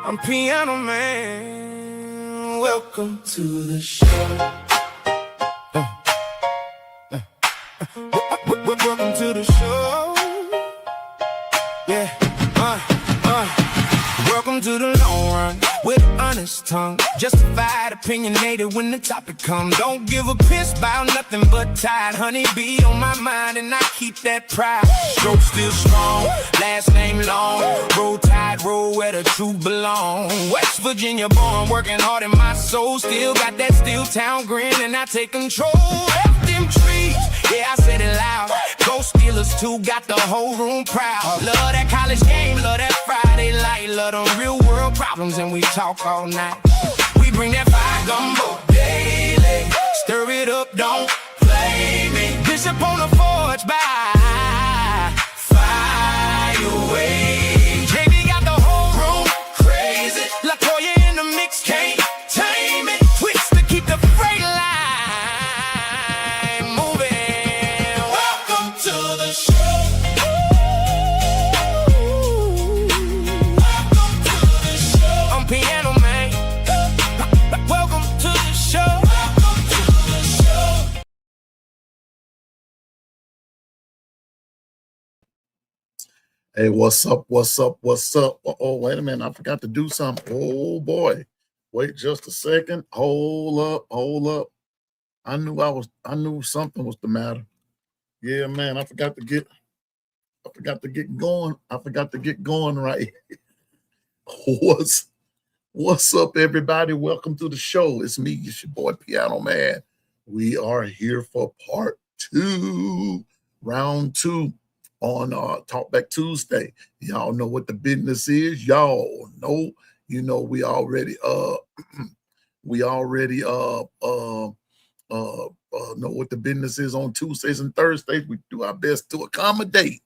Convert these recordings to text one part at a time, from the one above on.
I'm Piano Man. Welcome to the show. Welcome to the show. Yeah. Welcome to the long run with an honest tongue. Justified, opinionated when the topic comes. Don't give a piss about nothing but tide. Honey bee on my mind and I keep that pride. Stroke still strong, last name long. Roll tide, roll where the truth belong. West Virginia born, working hard in my soul. Still got that steel town grin and I take control. F them trees, yeah I said it loud. Go Steelers too, got the whole room proud. Love that college game, love that Friday light. Love them real world problems and we talk all night. We bring that fire gumbo daily. Stir it up, don't play me. Bishop on the forge by fire away. JB got the whole room crazy. LaToya in the mix, can't tame it. Twist to keep the freight line moving. Welcome to the show. Piano Man. Welcome to the show. Welcome to the show. Hey, what's up? What's up? What's up? Oh, wait a minute. I forgot to do something. Oh boy. Wait just a second. Hold up. Hold up. I knew something was the matter. Yeah, man. I forgot to get going. I forgot to get going right. What's up, everybody? Welcome to the show. It's me, it's your boy Piano Man. We are here for part 2, round 2 on Talkback Tuesday. Y'all know what the business is. Y'all know, we already know what the business is on Tuesdays and Thursdays. We do our best to accommodate,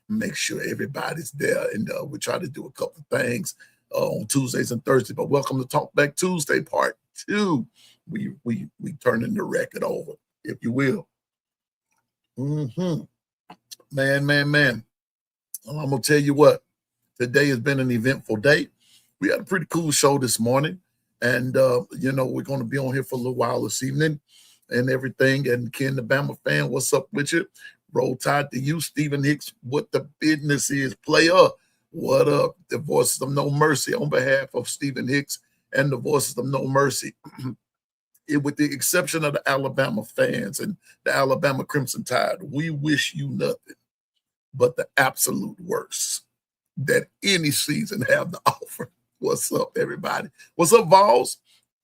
make sure everybody's there, and we try to do a couple of things on Tuesdays and Thursdays. But welcome to Talkback Tuesday, part 2. We turning the record over, if you will. Man. Well, I'm gonna tell you what. Today has been an eventful day. We had a pretty cool show this morning, and we're gonna be on here for a little while this evening and everything. And Ken, the Bama fan, what's up with you? Roll Tide to you, Stephen Hicks. What the business is, player. What up? The Voices of No Mercy on behalf of Stephen Hicks and the Voices of No Mercy. With the exception of the Alabama fans and the Alabama Crimson Tide, we wish you nothing but the absolute worst that any season have to offer. What's up, everybody? What's up, Vols?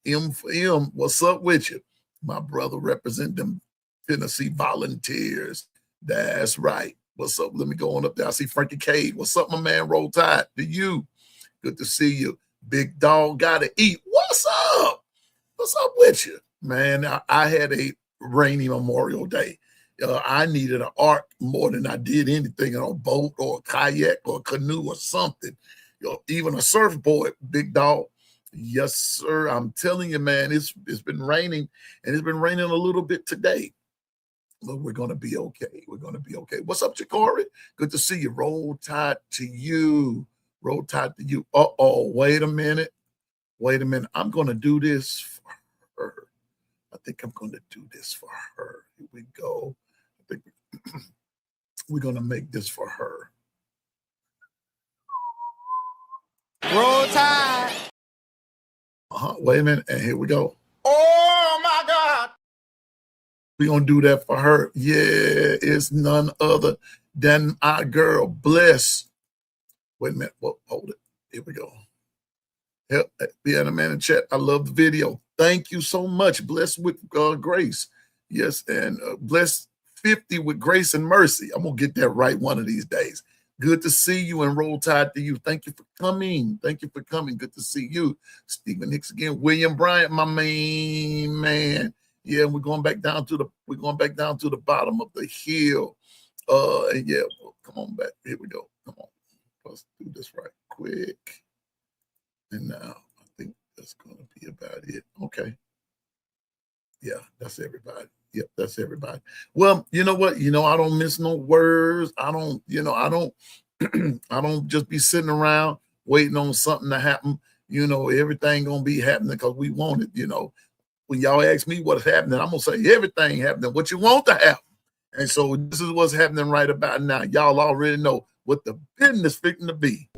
M for M, what's up with you? My brother representing them Tennessee Volunteers. That's right. What's up? Let me go on up there. I see Frankie Cade. What's up, my man? Roll Tide to you. Good to see you. Big dog gotta eat. What's up? What's up with you? Man, I had a rainy Memorial Day. I needed an ark more than I did anything on a boat or a kayak or a canoe or something. Even a surfboard, big dog. Yes, sir. I'm telling you, man, it's been raining, and it's been raining a little bit today. But we're going to be okay. We're going to be okay. What's up, Chikori? Good to see you. Roll Tide to you. Roll Tide to you. Uh-oh, wait a minute. Wait a minute. I'm going to do this for her. I think I'm going to do this for her. Here we go. I think we're going to make this for her. Roll Tide. Wait a minute. And here we go. Oh, my God. We're going to do that for her. Yeah, it's none other than our girl, Bless. Wait a minute. Well, hold it. Here we go. Help, Piano Man in chat. I love the video. Thank you so much. Bless with Grace. Yes, and Bless 50 with Grace and Mercy. I'm going to get that right one of these days. Good to see you, and Roll Tide to you. Thank you for coming. Thank you for coming. Good to see you. Stephen Hicks again. William Bryant, my main man. Yeah, we're going back down to the bottom of the hill. And yeah, well, come on back. Here we go. Come on. Let's do this right quick. And now I think that's going to be about it. Okay. Yeah, that's everybody. Yep, that's everybody. Well, you know what? I don't miss no words. I don't I don't just be sitting around waiting on something to happen. you know, everything gonna be happening because we want it. You know, when y'all ask me what's happening, I'm gonna say everything happening, what you want to happen. And so this is what's happening right about now. Y'all already know what the business fitting to be.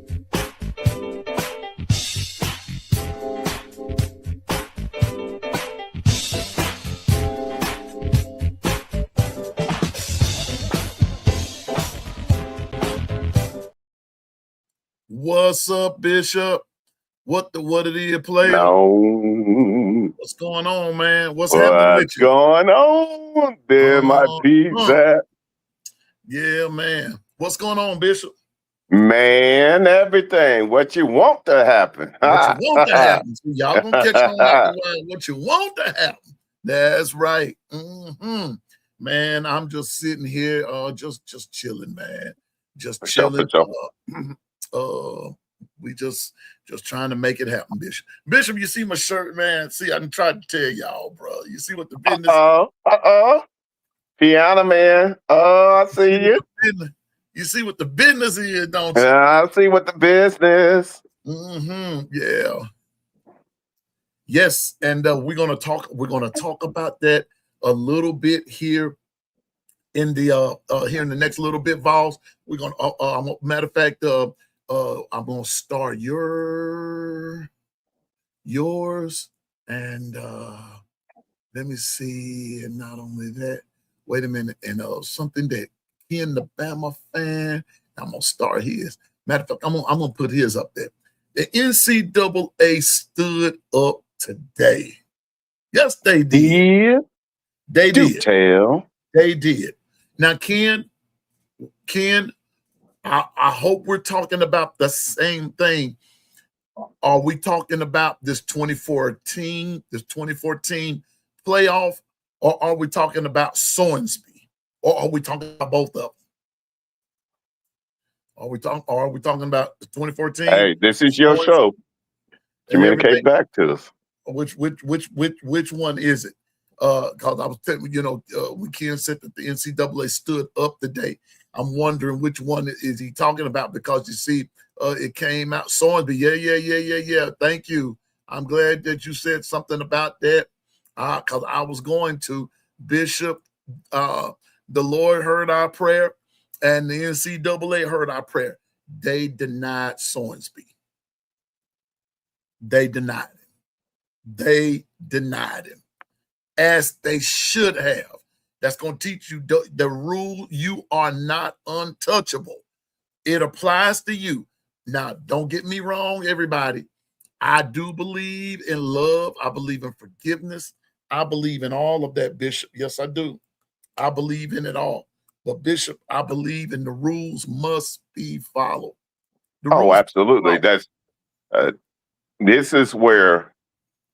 What's up, Bishop? What did he play? No. What's going on, man? What's happening with What's you? going on? There my peeps at. Yeah, man. What's going on, Bishop? Man, everything. What you want to happen. What you want to happen. So y'all gonna catch on after a while. What you want to happen. That's right. Man, I'm just sitting here, just chilling, man. Just chilling. We just trying to make it happen, Bishop. Bishop, you see my shirt, man. See, I done tried to tell y'all, bro. You see what the business Piano man. I see you. You see what the business is, don't you? I see what the business. Yeah. Yes, and we're gonna talk about that a little bit here in the here in the next little bit, Vols. We're gonna matter of fact, I'm gonna start yours, and let me see. And not only that, wait a minute, and something that Ken the Bama fan. I'm gonna start his. Matter of fact, I'm gonna put his up there. The NCAA stood up today. Yes, they did. Yeah. They did. Tell. They did. Now, Ken, I hope we're talking about the same thing. Are we talking about this 2014 playoff, or are we talking about Soansby, or are we talking about both of them? Are we talking about the 2014? Hey, this is your show. Communicate back to us. Which one is it? Because I was telling you, when Ken said that the NCAA stood up today, I'm wondering which one is he talking about, because you see, it came out Soansby. Yeah. Thank you. I'm glad that you said something about that, because I was going to Bishop. The Lord heard our prayer, and the NCAA heard our prayer. They denied Soansby. They denied him, as they should have. That's going to teach you the rule. You are not untouchable. It applies to you. Now, don't get me wrong, everybody. I do believe in love. I believe in forgiveness. I believe in all of that, Bishop. Yes, I do. I believe in it all. But, Bishop, I believe in the rules must be followed. Absolutely. That's this is where,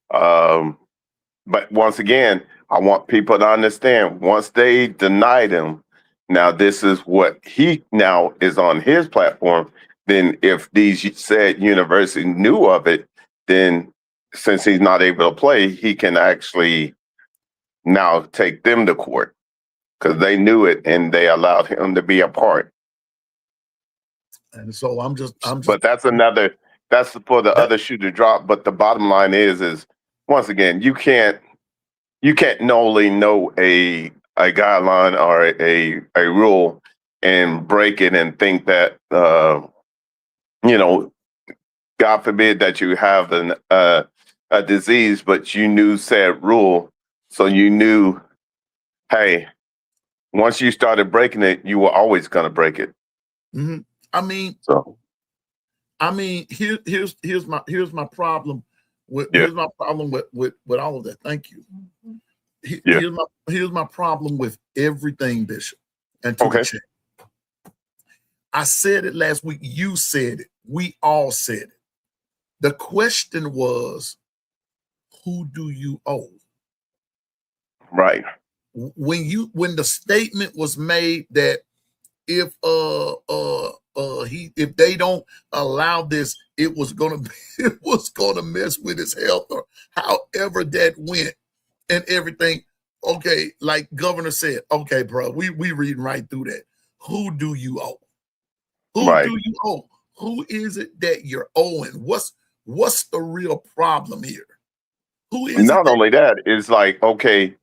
but once again, I want people to understand, once they denied him, now this is what he now is on his platform. Then if these said university knew of it, then since he's not able to play, he can actually now take them to court, because they knew it and they allowed him to be a part. And so I'm just. But that's for the other shoe to drop. But the bottom line is once again, you can't only know a guideline or a rule and break it and think that God forbid that you have a disease, but you knew said rule, so you knew, hey, once you started breaking it, you were always going to break it. Mm-hmm. Here's my problem with all of that. Thank you. Here's my problem with everything, Bishop. And to the chat. I said it last week. You said it. We all said it. The question was, who do you owe? Right. When the statement was made that if they don't allow this, it was gonna mess with his health, or however that went and everything. Okay, like Governor said, okay, bro, we reading right through that. Who do you owe? Who do you owe? Who is it that you're owing? What's the real problem here? Who is it? Not only that, it's like, okay,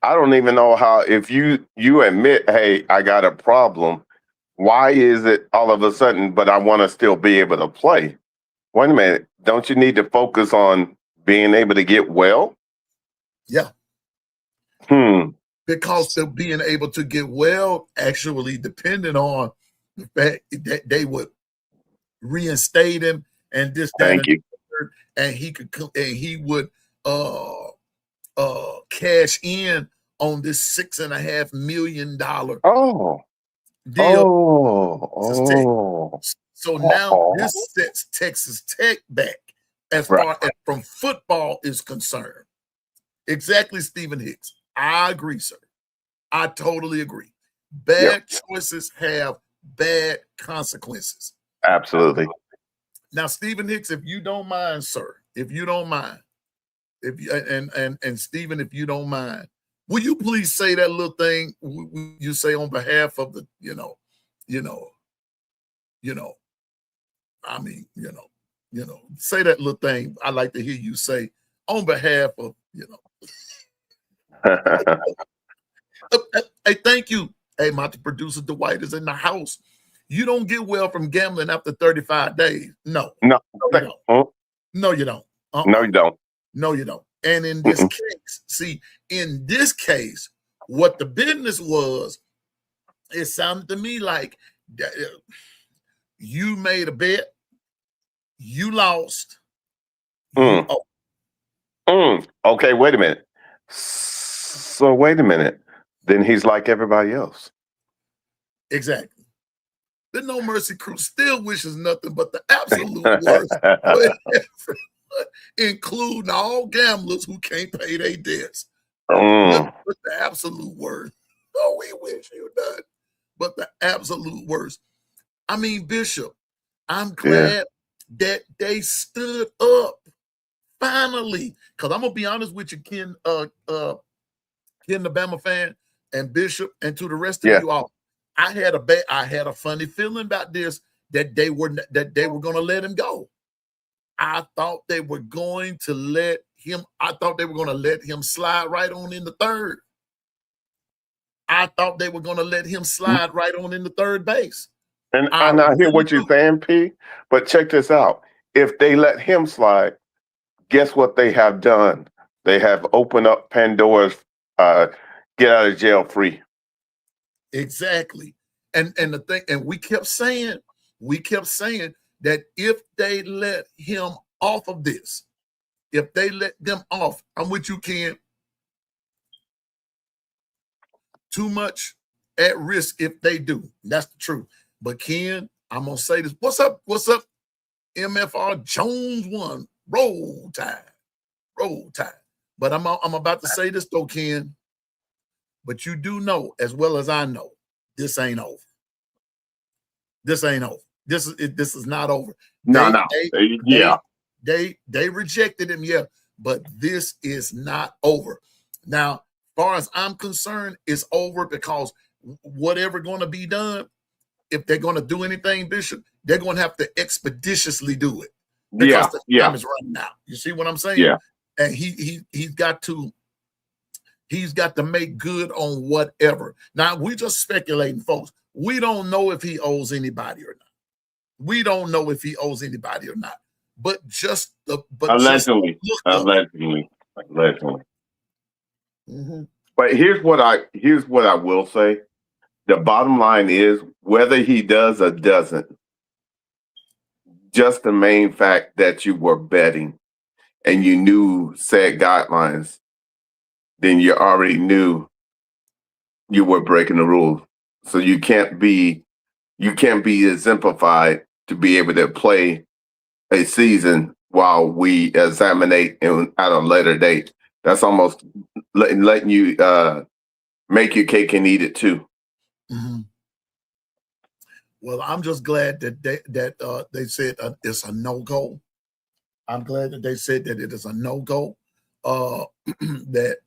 I don't even know how, if you admit, hey, I got a problem, why is it all of a sudden, but I want to still be able to play? Wait a minute, don't you need to focus on being able to get well? Yeah. Because they're being able to get well actually depended on the fact that they would reinstate him and this, that, Thank you. and he could and he would cash in on this $6.5 million deal. So now this sets Texas Tech back as far as from football is concerned. Exactly, Stephen Hicks. I agree, sir. I totally agree. Bad choices have bad consequences. Absolutely. Now, Stephen Hicks, if you don't mind, sir, if you don't mind, if you and Stephen, if you don't mind, will you please say that little thing you say on behalf of the, say that little thing. I like to hear you say on behalf of, Hey, thank you. Hey, my producer Dwight is in the house. You don't get well from gambling after 35 days. No, you don't. No, you don't. No, you don't. No, you don't. And in this case, in this case, what the business was, it sounded to me like you made a bet, you lost. Okay, wait a minute. So wait a minute. Then he's like everybody else. Exactly. The No Mercy crew still wishes nothing but the absolute worst, including all gamblers who can't pay their debts. But the absolute worst. Oh, we wish you none, but the absolute worst. I mean, Bishop, I'm glad that they stood up finally. Because I'm gonna be honest with you, Ken, the Bama fan, and Bishop, and to the rest of you all. I had a funny feeling about this, that they were going to let him go. I thought they were going to let him. I thought they were going to let him slide right on in the third. I thought they were going to let him slide right on in the third base. And I hear what you're saying, P. But check this out: if they let him slide, guess what they have done? They have opened up Pandora's get out of jail free. Exactly. And the thing, and we kept saying that if they let him off of this, if they let them off, I'm with you, Ken. Too much at risk if they do. That's the truth. But Ken, I'm gonna say this. What's up? MFR Jones 1. Roll Tide. But I'm about to say this though, Ken. But you do know as well as I know, this ain't over. This ain't over. This is not over. They rejected him, but this is not over. Now, as far as I'm concerned, it's over because whatever going to be done, if they're going to do anything, Bishop, they're going to have to expeditiously do it because the time is running out. You see what I'm saying? Yeah. And he's got to make good on whatever. Now, we're just speculating, folks. We don't know if he owes anybody or not. But allegedly. Mm-hmm. But here's what I will say. The bottom line is, whether he does or doesn't, just the main fact that you were betting and you knew said guidelines, then you already knew you were breaking the rules. So you can't be exemplified to be able to play a season while we examine at a later date. That's almost letting you make your cake and eat it too. Mm-hmm. Well, I'm just glad that they said it's a no-go. I'm glad that they said that it is a no-go, that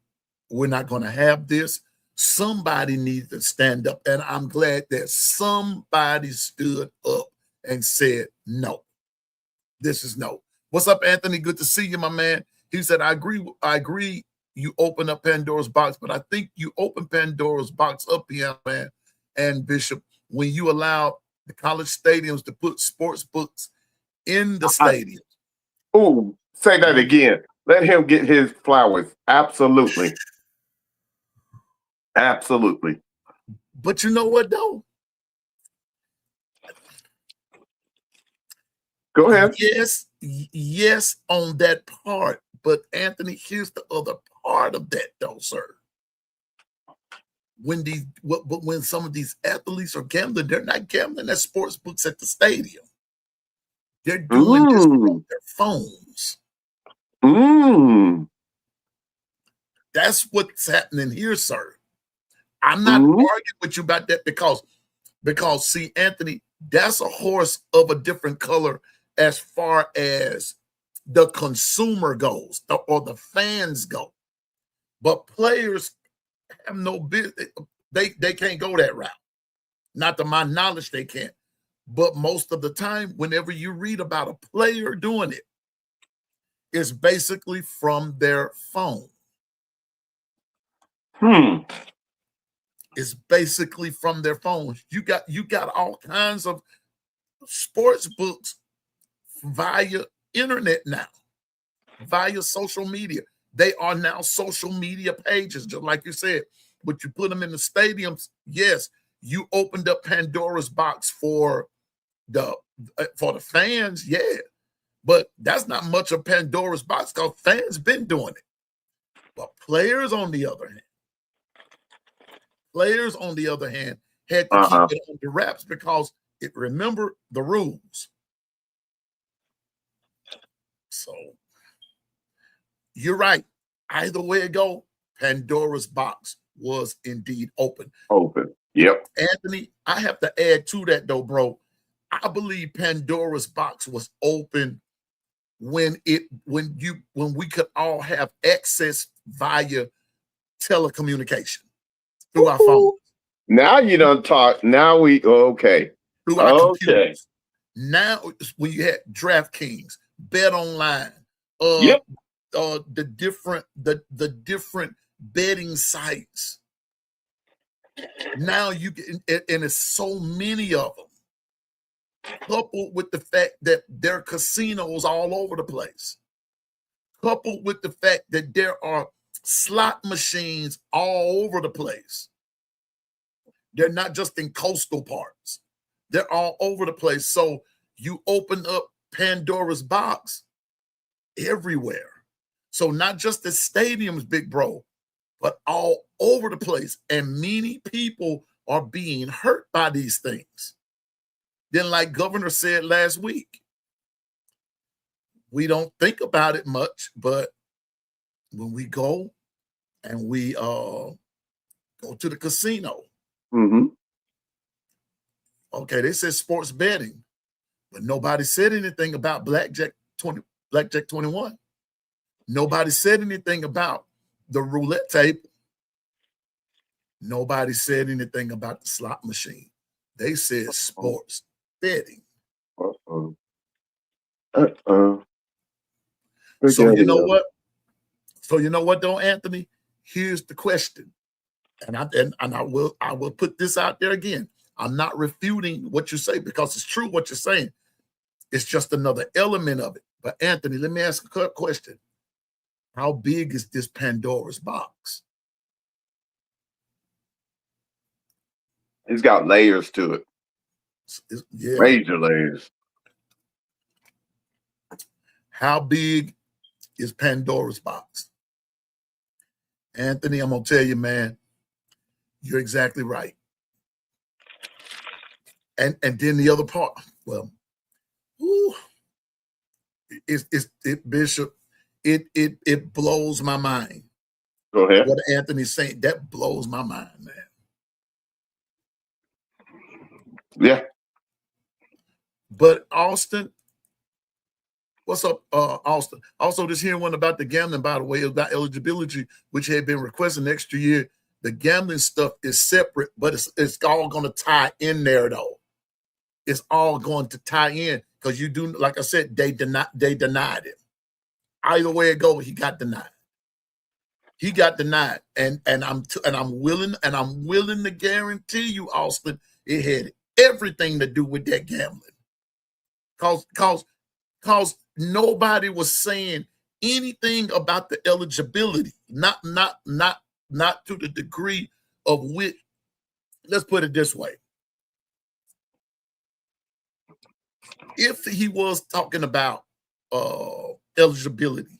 we're not going to have this. Somebody needs to stand up, and I'm glad that somebody stood up and said, no, This is no. What's up, Anthony? Good to see you, my man. He said, I agree. You open up Pandora's box, but I think you open Pandora's box up here, man, and Bishop, when you allow the college stadiums to put sports books in the stadium. Oh, say that again. Let him get his flowers. Absolutely. Absolutely. But you know what, though? Go ahead. Yes, on that part. But Anthony, here's the other part of that, though, sir. When some of these athletes are gambling, they're not gambling at sports books at the stadium. They're doing this on their phones. That's what's happening here, sir. I'm not arguing with you about that because see, Anthony, that's a horse of a different color as far as the consumer goes or the fans go. But players have no business. They can't go that route. Not to my knowledge, they can't. But most of the time, whenever you read about a player doing it, it's basically from their phone. It's basically from their phone. You got all kinds of sports books via internet now, via social media. They are now social media pages, just like you said. But you put them in the stadiums. Yes, you opened up Pandora's box for the fans. Yeah, but that's not much of Pandora's box because fans been doing it. But players, on the other hand, had to keep it on the wraps because remember the rules. So you're right. Either way it go, Pandora's box was indeed open. Yep. Anthony, I have to add to that though, bro. I believe Pandora's box was open when we could all have access via telecommunication through our phones. Now you don't talk. Now through our computers. Now when you had DraftKings, Bet Online, the different betting sites. Now you get, and it's so many of them. Coupled with the fact that there are casinos all over the place. Coupled with the fact that there are slot machines all over the place. They're not just in coastal parts. They're all over the place. So you open up Pandora's box everywhere. So not just the stadiums, big bro, but all over the place. And many people are being hurt by these things. Then, like Governor said last week, we don't think about it much, but when we go and we go to the casino, okay, they said sports betting, but nobody said anything about Blackjack 21. Nobody said anything about the roulette table. Nobody said anything about the slot machine. They said sports betting. So you know what? Though, Anthony? Here's the question. And I will put this out there again. I'm not refuting what you say because it's true what you're saying. It's just another element of it. But Anthony, let me ask a question. How big is this Pandora's box? It's got layers to it. Yeah. Major layers. How big is Pandora's box? Anthony, I'm going to tell you, man, you're exactly right. And then the other part, well, Bishop, it blows my mind. Go ahead. What Anthony's saying, that blows my mind, man. Yeah. But Austin, what's up, Austin? Also, just hearing one about the gambling, by the way, about eligibility, which had been requested next year. The gambling stuff is separate, but it's all going to tie in there, though. It's all going to tie in because you do, like I said, they denied him. Either way it goes, he got denied. He got denied, and I'm willing to guarantee you, Austin, it had everything to do with that gambling. Cause nobody was saying anything about the eligibility, not to the degree of which. Let's put it this way: if he was talking about eligibility,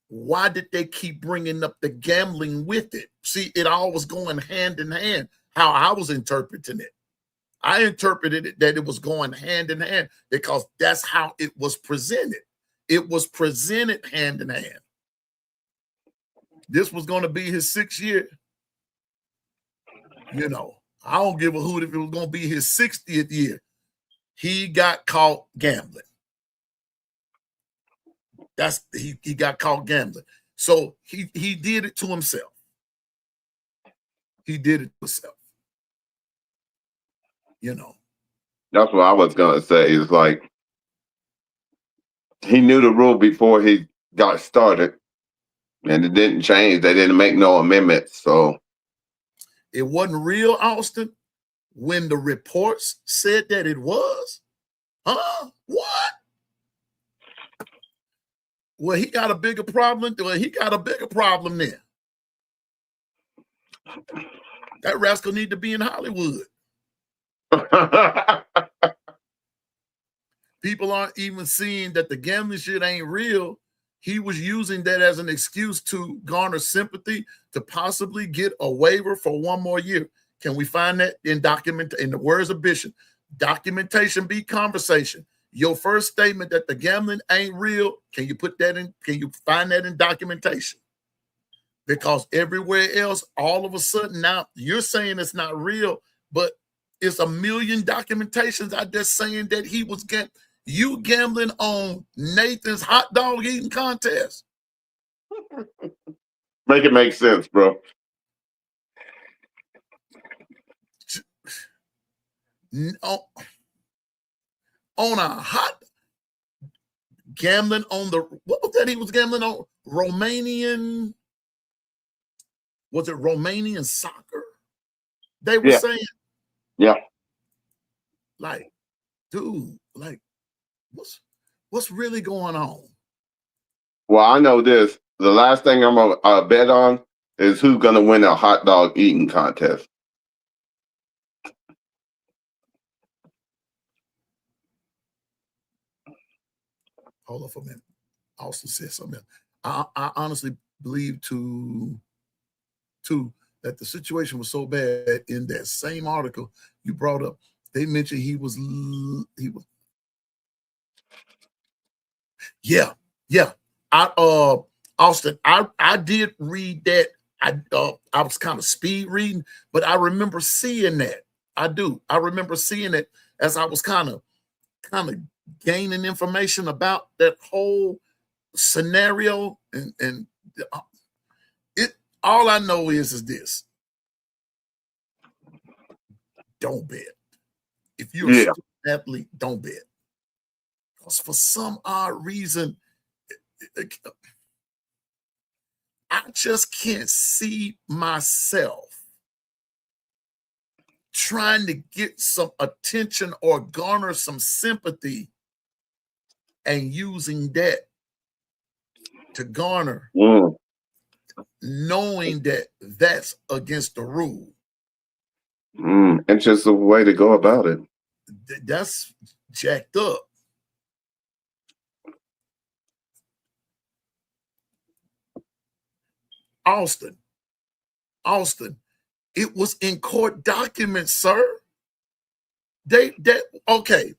why did they keep bringing up the gambling with it? See, it all was going hand in hand. How I was interpreting it, I interpreted it that it was going hand in hand because that's how it was presented. It was presented hand in hand. This was going to be his 6th year. You know, I don't give a hoot if it was going to be his 60th year. He got caught gambling. He got caught gambling. So he did it to himself. He did it to himself. You know. That's what I was gonna say. Is like he knew the rule before he got started, and it didn't change. They didn't make no amendments. So it wasn't real, Austin, when the reports said that it was. Huh? What? Well, he got a bigger problem. Well, he got a bigger problem there. That rascal need to be in Hollywood. People aren't even seeing that the gambling shit ain't real. He was using that as an excuse to garner sympathy to possibly get a waiver for 1 more year. Can we find that in the words of Bishop? Documentation beat conversation. Your first statement that the gambling ain't real, can you put that in? Can you find that in documentation? Because everywhere else, all of a sudden now you're saying it's not real, but it's a million documentations out there saying that he was gambling on Nathan's hot dog eating contest. Make it make sense, bro. On a hot gambling on the what was that he was gambling on? Romanian, was it Romanian soccer? They were saying, yeah, like, dude, like, what's really going on? Well, I know this. The last thing I'm gonna bet on is who's gonna win a hot dog eating contest. Hold on for a minute. Austin said something. I honestly believe too that the situation was so bad in that same article you brought up. They mentioned he was. Yeah. Austin, I did read that. I was kind of speed reading, but I remember seeing that. I do. I remember seeing it as I was kind of gaining information about that whole scenario, and it. All I know is this: don't bet. If you're a student athlete, don't bet. Because for some odd reason, I just can't see myself trying to get some attention or garner some sympathy and using that to garner, knowing that that's against the rule. It's just a way to go about it. That's jacked up. Austin, it was in court documents, sir. Okay,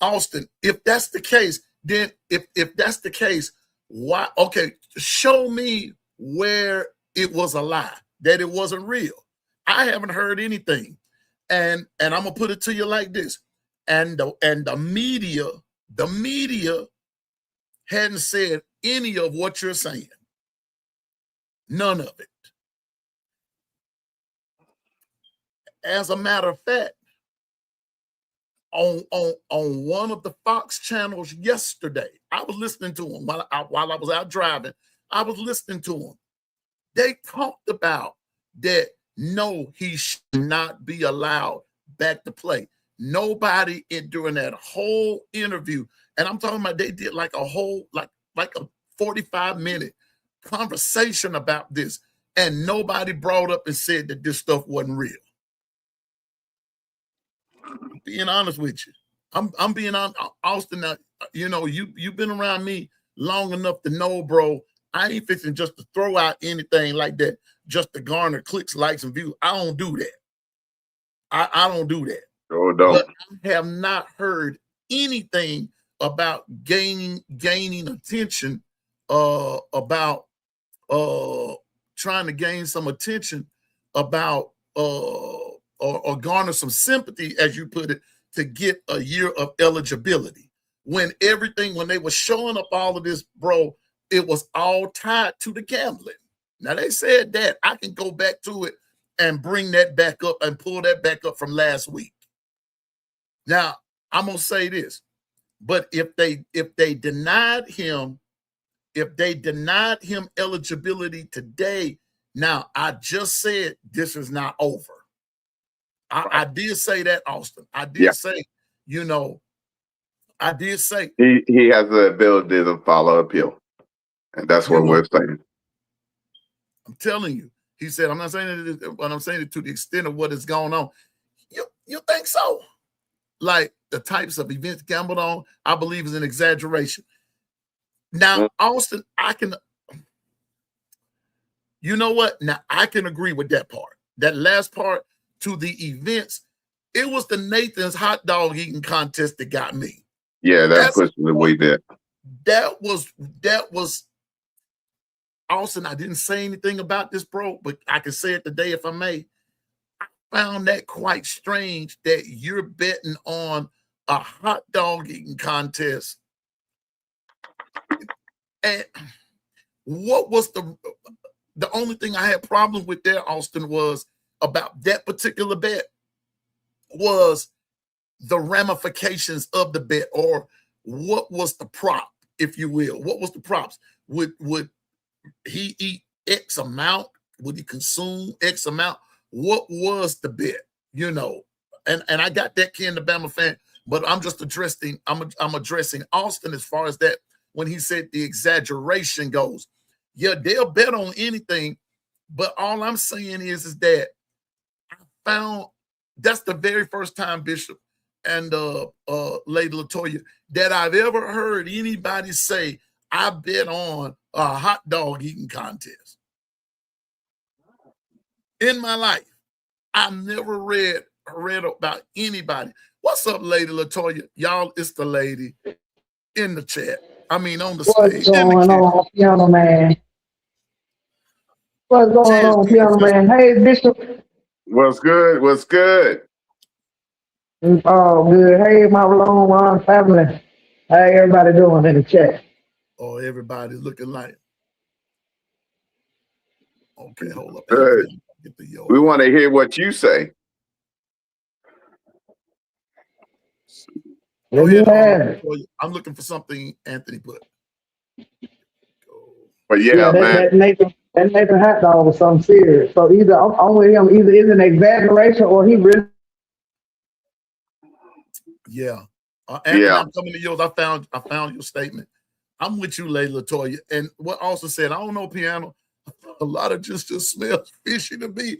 Austin, if that's the case, then if that's the case, why? Okay, show me where it was a lie, that it wasn't real. I haven't heard anything, and I'm gonna put it to you like this, and the media hadn't said any of what you're saying. None of it. As a matter of fact, on one of the Fox channels yesterday. I was listening to him while I was out driving. I was listening to him. They talked about that. No, he should not be allowed back to play. Nobody during that whole interview, and I'm talking about they did like a whole like a 45-minute conversation about this, and nobody brought up and said that this stuff wasn't real. I'm being honest with you. I'm being on Austin. Now, you know, you've been around me long enough to know, bro. I ain't fixing just to throw out anything like that just to garner clicks, likes, and views. I don't do that. I don't do that. Oh, no. But I have not heard anything about gaining attention, about trying to gain some attention about or garner some sympathy, as you put it, to get a year of eligibility. When they were showing up all of this, bro, it was all tied to the gambling. Now they said that. I can go back to it and bring that back up and pull that back up from last week. Now, I'm gonna say this, but if they denied him eligibility today, now I just said this is not over. I did say that, Austin. I did say, you know, I did say he has the ability to follow appeal. And that's what we're saying. I'm telling you. He said, I'm not saying it, but I'm saying it to the extent of what is going on. You think so? Like the types of events gambled on, I believe is an exaggeration. Now, Austin, you know what? Now I can agree with that part. That last part to the events, it was the Nathan's hot dog eating contest that got me. Yeah, that's the way that. That was Austin. I didn't say anything about this, bro, but I can say it today if I may. I found that quite strange that you're betting on a hot dog eating contest. And what was the only thing I had problem with there, Austin, was about that particular bet was the ramifications of the bet, or what was the prop, if you will. What was the props? Would he eat X amount? Would he consume X amount? What was the bet? You know, and I got that Ken the Bama fan, but I'm just addressing Austin as far as that when he said the exaggeration goes. Yeah, they'll bet on anything, but all I'm saying is that I found that's the very first time, Bishop and Lady Latoya, that I've ever heard anybody say I bet on a hot dog eating contest. In my life, I've never read about anybody. What's up, Lady Latoya? Y'all, it's the lady in the chat. I mean, on the stage. What's going on, Piano Man? What's going on, Piano Man? Hey, Bishop. What's good? What's good? Oh, good. Hey, my long run family. How everybody doing in the chat? Oh, everybody's looking like. Okay, hold up. Good. We want to hear what you say. Oh, yeah, I'm looking for something Anthony put. But yeah, man. That Nathan hot dog was something serious. So either I'm with him, either it's an exaggeration or he really. Yeah. Anthony, I'm coming to yours. I found your statement. I'm with you, Lady Latoya. And what also said, I don't know, Piano. A lot of just smells fishy to me.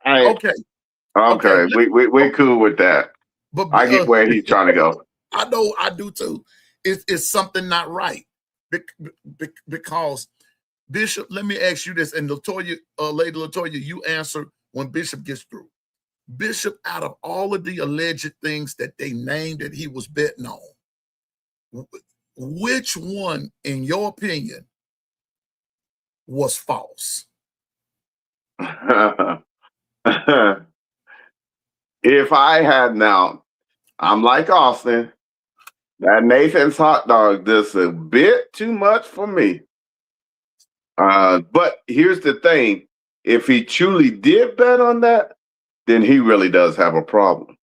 Okay. Okay. We're cool with that. But I get where he's trying to go. I know, I do too. It's something not right. Because Bishop, let me ask you this, and Latoya, Lady Latoya, you answer when Bishop gets through. Bishop, out of all of the alleged things that they named that he was betting on, which one, in your opinion, was false? If I had now, I'm like Austin. That Nathan's hot dog is a bit too much for me. But here's the thing. If he truly did bet on that, then he really does have a problem.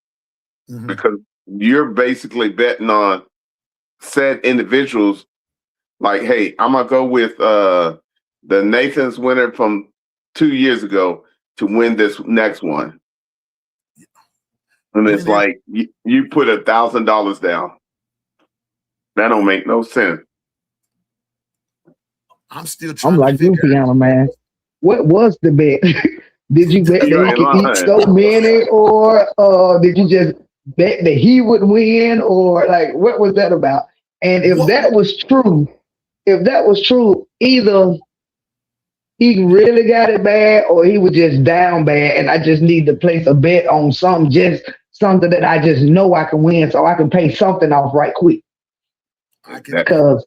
Mhm. because you're basically betting on said individuals. Like, hey, I'm gonna go with the Nathan's winner from 2 years ago to win this next one, and it's When like you put $1,000 down. That don't make no sense. I'm still I'm trying to like you, figure Piano Man. What was the bet? Did you bet that You he ain't could eat lying. so many, or did you just bet that he would win, or like what was that about? And if what that was true, either he really got it bad, or he was just down bad, and I just need to place a bet on something, just something that I just know I can win, so I can pay something off right quick. I can. That- Because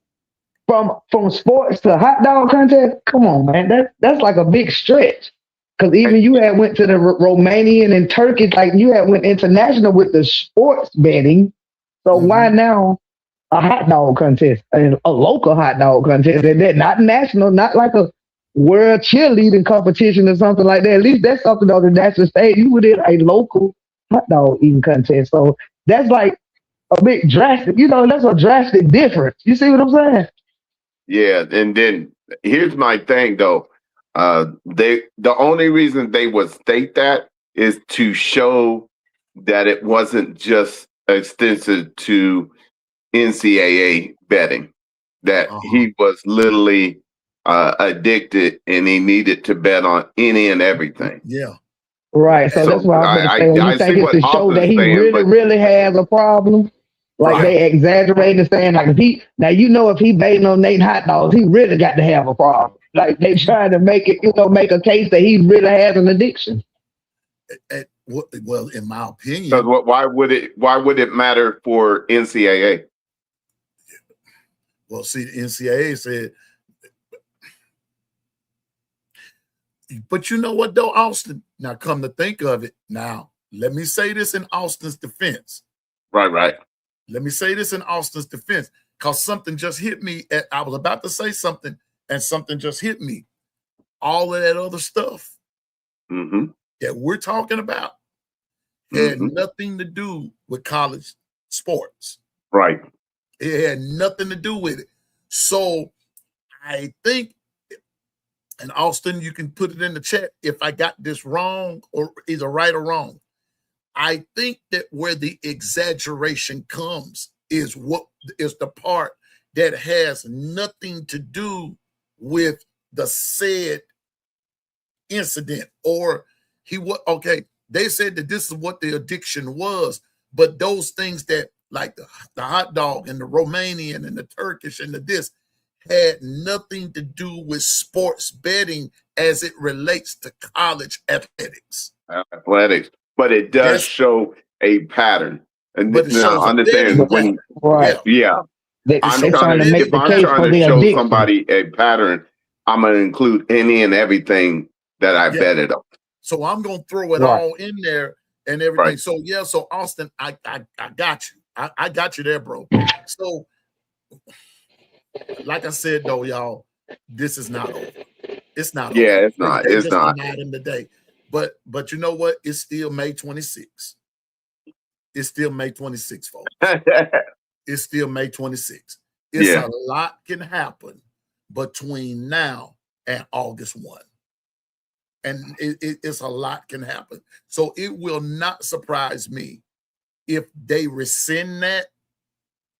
from sports to hot dog contest, come on, man, that's like a big stretch. Because even you had went to the Romanian and Turkish, like you had went international with the sports betting. So why Mhm. now a hot dog contest, a local hot dog contest, and then not national, not like a world cheerleading competition or something like that. At least that's something on the national stage. You would in a local hot dog eating contest. So that's like a big drastic, that's a drastic difference. You see what I'm saying? Yeah, and then here's my thing though. The only reason they would state that is to show that it wasn't just extensive to NCAA betting, that Uh-huh. he was literally addicted and he needed to bet on any and everything. Yeah. Right. So that's So why I'm going to say, you I see think it's what to show that Austin's he saying, really, but really has a problem? Like Right. they exaggerating and saying, like, if he baiting on Nate hot dogs, he really got to have a problem. Like they trying to make it, make a case that he really has an addiction. Well, in my because opinion, why would it matter for NCAA? well, see, the NCAA said, but you know what though, Austin? Now, come to think of it, now let me say this in Austin's defense. Right. Let me say this in Austin's defense, because something just hit me. I was about to say something, and something just hit me. All of that other stuff Mm-hmm. that we're talking about had Mm-hmm. nothing to do with college sports. Right. It had nothing to do with it. So I think, and Austin, you can put it in the chat if I got this wrong or either right or wrong. I think that where the exaggeration comes is what is the part that has nothing to do with the said incident, or they said that this is what the addiction was, but those things that like the hot dog and the Romanian and the Turkish and the this had nothing to do with sports betting as it relates to college athletics. Athletics, but it does That's show a pattern. And but it now shows a betting understand when, pattern. Right. Yeah, yeah, it I'm They shows a trying trying to to, make if betting the I'm case trying pattern. for to the show addiction. somebody a pattern, I'm going to include any and everything that I Yeah. betted on. So I'm gonna throw it Right. all in there and everything. Right. So yeah, so Austin, I got you. I got you there, bro. So like I said though, y'all, this is not over. It's not over. Yeah, it's not. They It's just not. denied him today. But you know what? It's still May 26th. It's still May 26th, folks. It's still May 26th. It's Yeah. a lot can happen between now and August 1. And it's a lot can happen. So it will not surprise me if they rescind that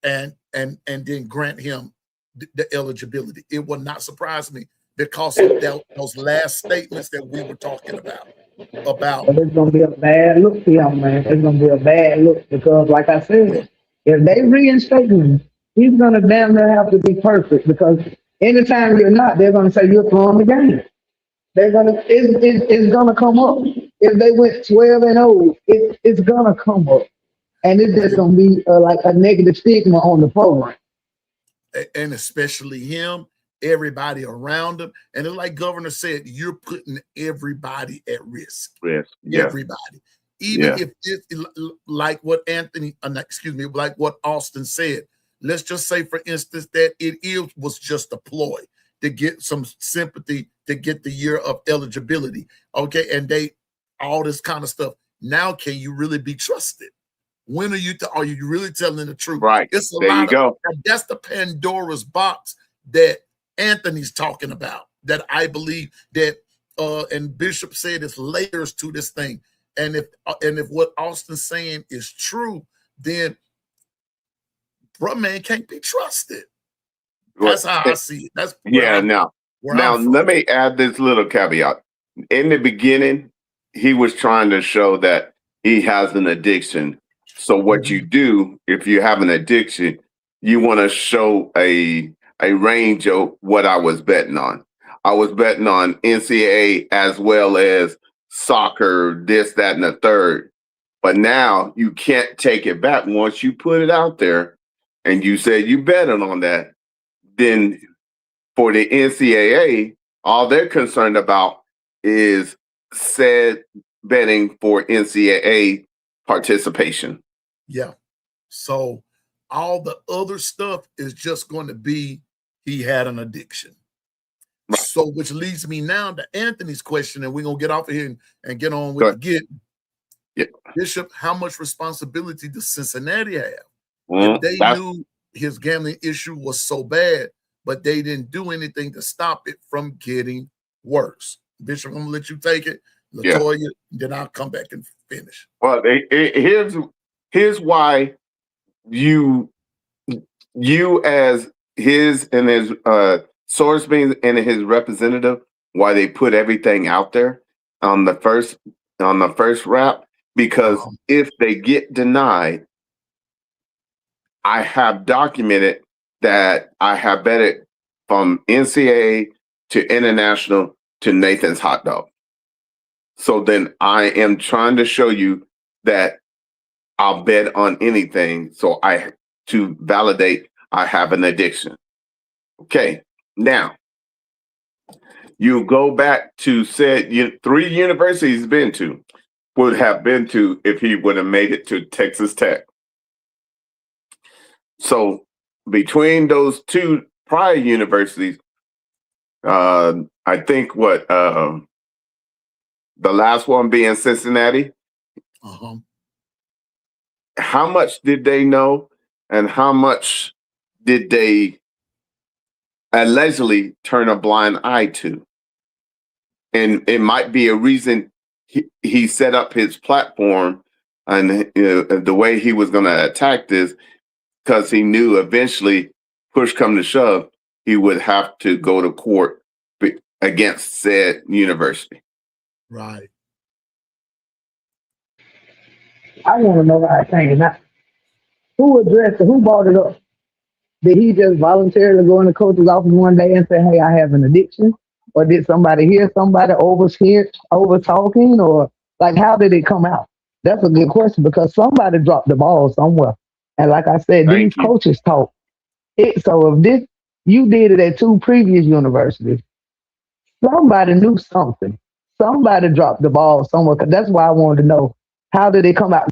and then grant him the eligibility. It will not surprise me because of those last statements that we were talking about. But it's gonna be a bad look for him, man. It's gonna be a bad look because, like I said, if they reinstate him, he's gonna damn near have to be perfect because anytime you're not, they're gonna say you're throwing the game. It's gonna come up. If they went 12-0, it's gonna come up, and it's just gonna be like a negative stigma on the program. And especially him, everybody around him. And it's like Governor said, you're putting everybody at risk. Yes. Yeah. Everybody. Even Yeah. if it, like what like what Austin said, let's just say, for instance, that was just a ploy to get some sympathy to get the year of eligibility. Okay. And all this kind of stuff. Now, can you really be trusted? When are you really telling the truth? Right. It's a There you lot go. that's the Pandora's box that Anthony's talking about. That I believe that and Bishop said there's layers to this thing. And if what Austin's saying is true, then bro man can't be trusted. That's how I see it. That's Yeah, now let me add this little caveat. In the beginning, he was trying to show that he has an addiction. So what you do if you have an addiction, you want to show a range of what I was betting on. I was betting on NCAA as well as soccer, this, that, and the third. But now you can't take it back once you put it out there and you said you betted on that. Then for the NCAA, all they're concerned about is said betting for NCAA participation. Yeah. So all the other stuff is just going to be he had an addiction. Right. So which leads me now to Anthony's question, and we're going to get off of here and get on with the get. Yeah. Bishop, how much responsibility does Cincinnati have? If they knew his gambling issue was so bad, but they didn't do anything to stop it from getting worse. Bishop, I'm going to let you take it. LaToya, then I'll come back and finish. Well, here's why you as his and his source being and his representative, why they put everything out there on the first wrap, because if they get denied, I have documented that I have betted from NCAA to international to Nathan's Hot Dog. So then I am trying to show you that I'll bet on anything. So to validate I have an addiction. Okay. Now you go back to said 3 universities he's would have been to if he would have made it to Texas Tech. So between those 2 prior universities, I think the last one being Cincinnati, how much did they know and how much did they allegedly turn a blind eye to? And it might be a reason he set up his platform and the way he was going to attack this, because he knew eventually, push come to shove, he would have to go to court against said university. Right. I want to know what I think. Who addressed it? Who brought it up? Did he just voluntarily go in the coach's office one day and say, "Hey, I have an addiction"? Or did somebody hear somebody over talking? Or like, how did it come out? That's a good question, because somebody dropped the ball somewhere. And like I said, these coaches talk. So if you did it at 2 previous universities, somebody knew something. Somebody dropped the ball somewhere. Because that's why I wanted to know, how did it come out?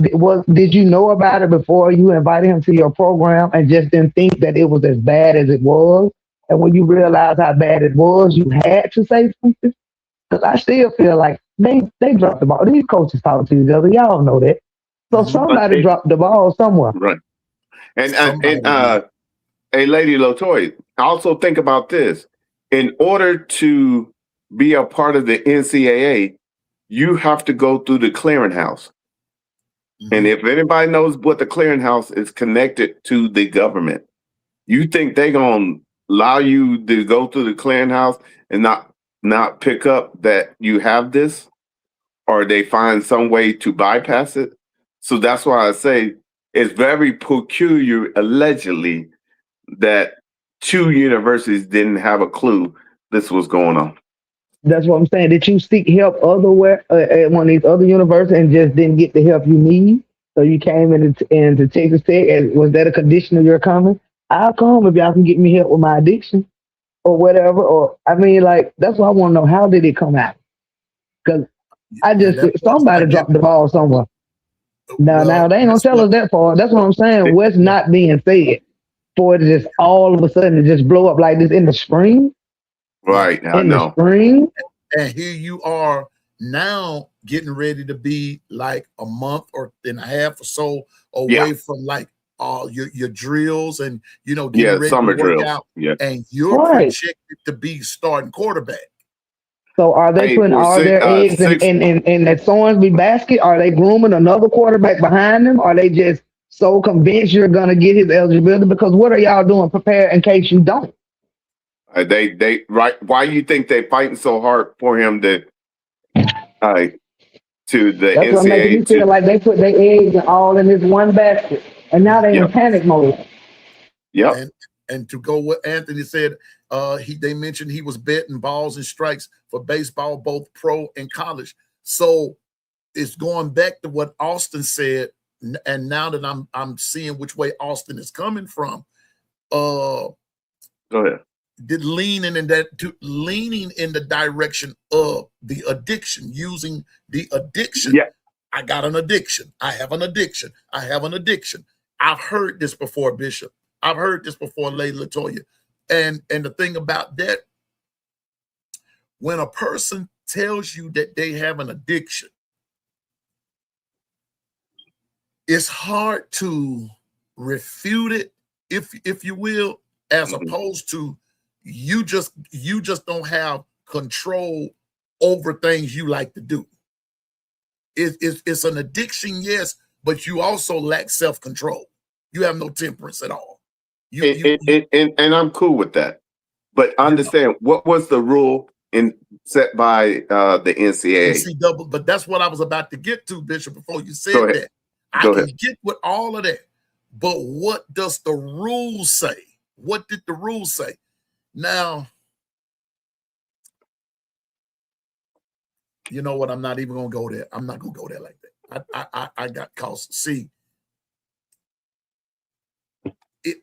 Did you know about it before you invited him to your program and just didn't think that it was as bad as it was? And when you realized how bad it was, you had to say something? Because I still feel like they dropped the ball. These coaches talk to each other. Y'all know that. So somebody dropped the ball somewhere. Right. And hey, Lady LaToya, also think about this. In order to be a part of the NCAA, you have to go through the clearinghouse. And if anybody knows what the clearinghouse is, connected to the government, you think they're going to allow you to go through the clearinghouse and not pick up that you have this, or they find some way to bypass it? So that's why I say it's very peculiar, allegedly, that 2 universities didn't have a clue this was going on. That's what I'm saying. Did you seek help elsewhere at one of these other universities and just didn't get the help you need? So you came into Texas Tech, and was that a condition of your coming? I'll come if y'all can get me help with my addiction or whatever. Or I mean, like, that's what I want to know. How did it come out? Because somebody dropped the ball somewhere. Now they ain't gonna tell us that far. That's what I'm saying. What's not being said for it to just all of a sudden to just blow up like this in the spring? Right. In the spring. And here you are now getting ready to be like a month or and a half or so away from like your drills and getting ready summer to work drills. out, Yeah. and you're Right. projected to be starting quarterback. So are they Hey, putting for all their eggs in that Thornsby basket? Are they grooming another quarterback behind them? Are they just so convinced you're gonna get his eligibility? Because what are y'all doing? Prepare in case you don't. They right. Why you think they fighting so hard for him to the That's what making me NCAA feel like they put their eggs all in this one basket, and now they in Yep. panic mode. Yep. And to go what Anthony said, they mentioned he was betting balls and strikes for baseball, both pro and college. So it's going back to what Austin said, and now that I'm seeing which way Austin is coming from, Go ahead. leaning in the direction of the addiction, using the addiction. Yeah. I got an addiction. I have an addiction. I have an addiction. I've heard this before, Bishop. I've heard this before, Lady Latoya. And the thing about that, when a person tells you that they have an addiction, it's hard to refute it, if you will, as opposed to you just don't have control over things you like to do. It's an addiction, yes, but you also lack self-control. You have no temperance at all. And I'm cool with that. But understand, what was the rule set by the NCAA? But that's what I was about to get to, Bishop, before you said that. I Go can ahead. get with all of that. But what does the rule say? What did the rule say? Now, you know what? I'm not even going to go there. I'm not going to go there like that. I got cause. See,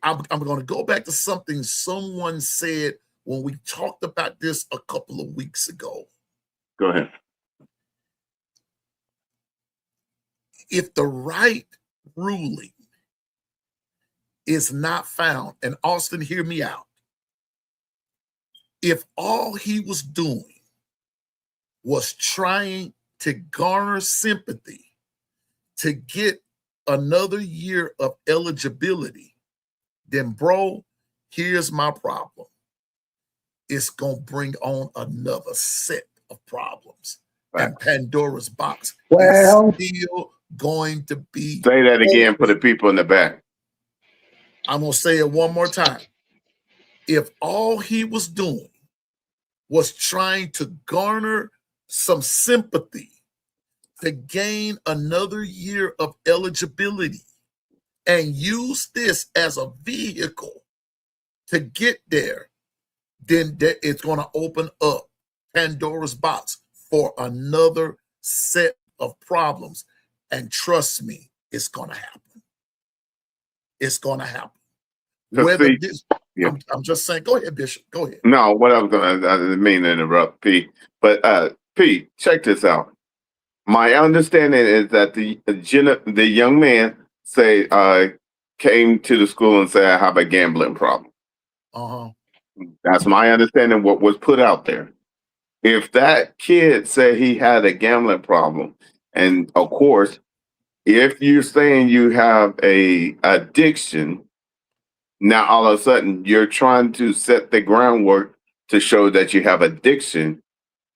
I'm going to go back to something someone said when we talked about this a couple of weeks ago. Go ahead. If the right ruling is not found, and Austin, hear me out. If all he was doing was trying to garner sympathy to get another year of eligibility, then, bro, here's my problem. It's going to bring on another set of problems. Right. And Pandora's box Well, is still going to be. Say that again open. for the people in the back. I'm going to say it one more time. If all he was doing was trying to garner some sympathy to gain another year of eligibility and use this as a vehicle to get there, then it's going to open up Pandora's box for another set of problems. And trust me, it's going to happen. It's going to happen. Whether this, I'm just saying, go ahead, Bishop, go ahead. No, what I was going to, I didn't mean to interrupt, P. But P, check this out. My understanding is that the young man came to the school and said, I have a gambling problem. Uh-huh. That's my understanding what was put out there. If that kid said he had a gambling problem, and of course, if you're saying you have a addiction, now all of a sudden you're trying to set the groundwork to show that you have addiction.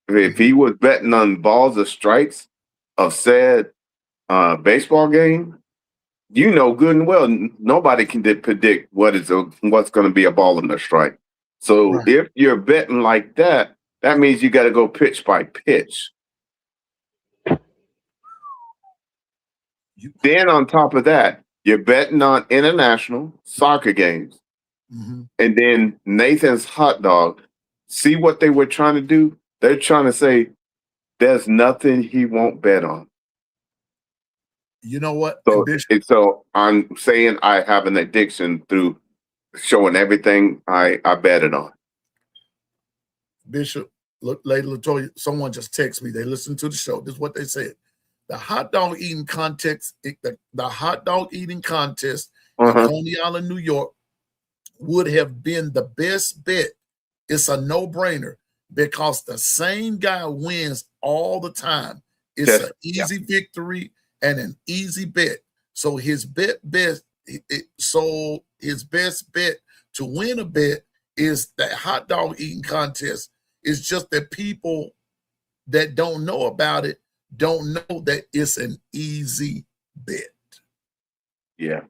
If he was betting on balls or strikes of said baseball game, you know good and well nobody can predict what's going to be a ball and a strike. So Right. If you're betting like that, that means you got to go pitch by pitch. Then on top of that, you're betting on international soccer games. Mm-hmm. And then Nathan's hot dog. See what they were trying to do? They're trying to say there's nothing he won't bet on. You know what? So I'm saying I have an addiction through showing everything I betted on. Bishop, look, Lady Latoya, someone just texted me. They listened to the show. This is what they said. The hot dog eating contest, the hot dog eating contest in Coney Island, New York, would have been the best bet. It's a no-brainer. because the same guy wins all the time. It's Yes. an easy victory and an easy bet. So his best bet to win a bet is that hot dog eating contest. It's just that people that don't know about it don't know that it's an easy bet. Yeah.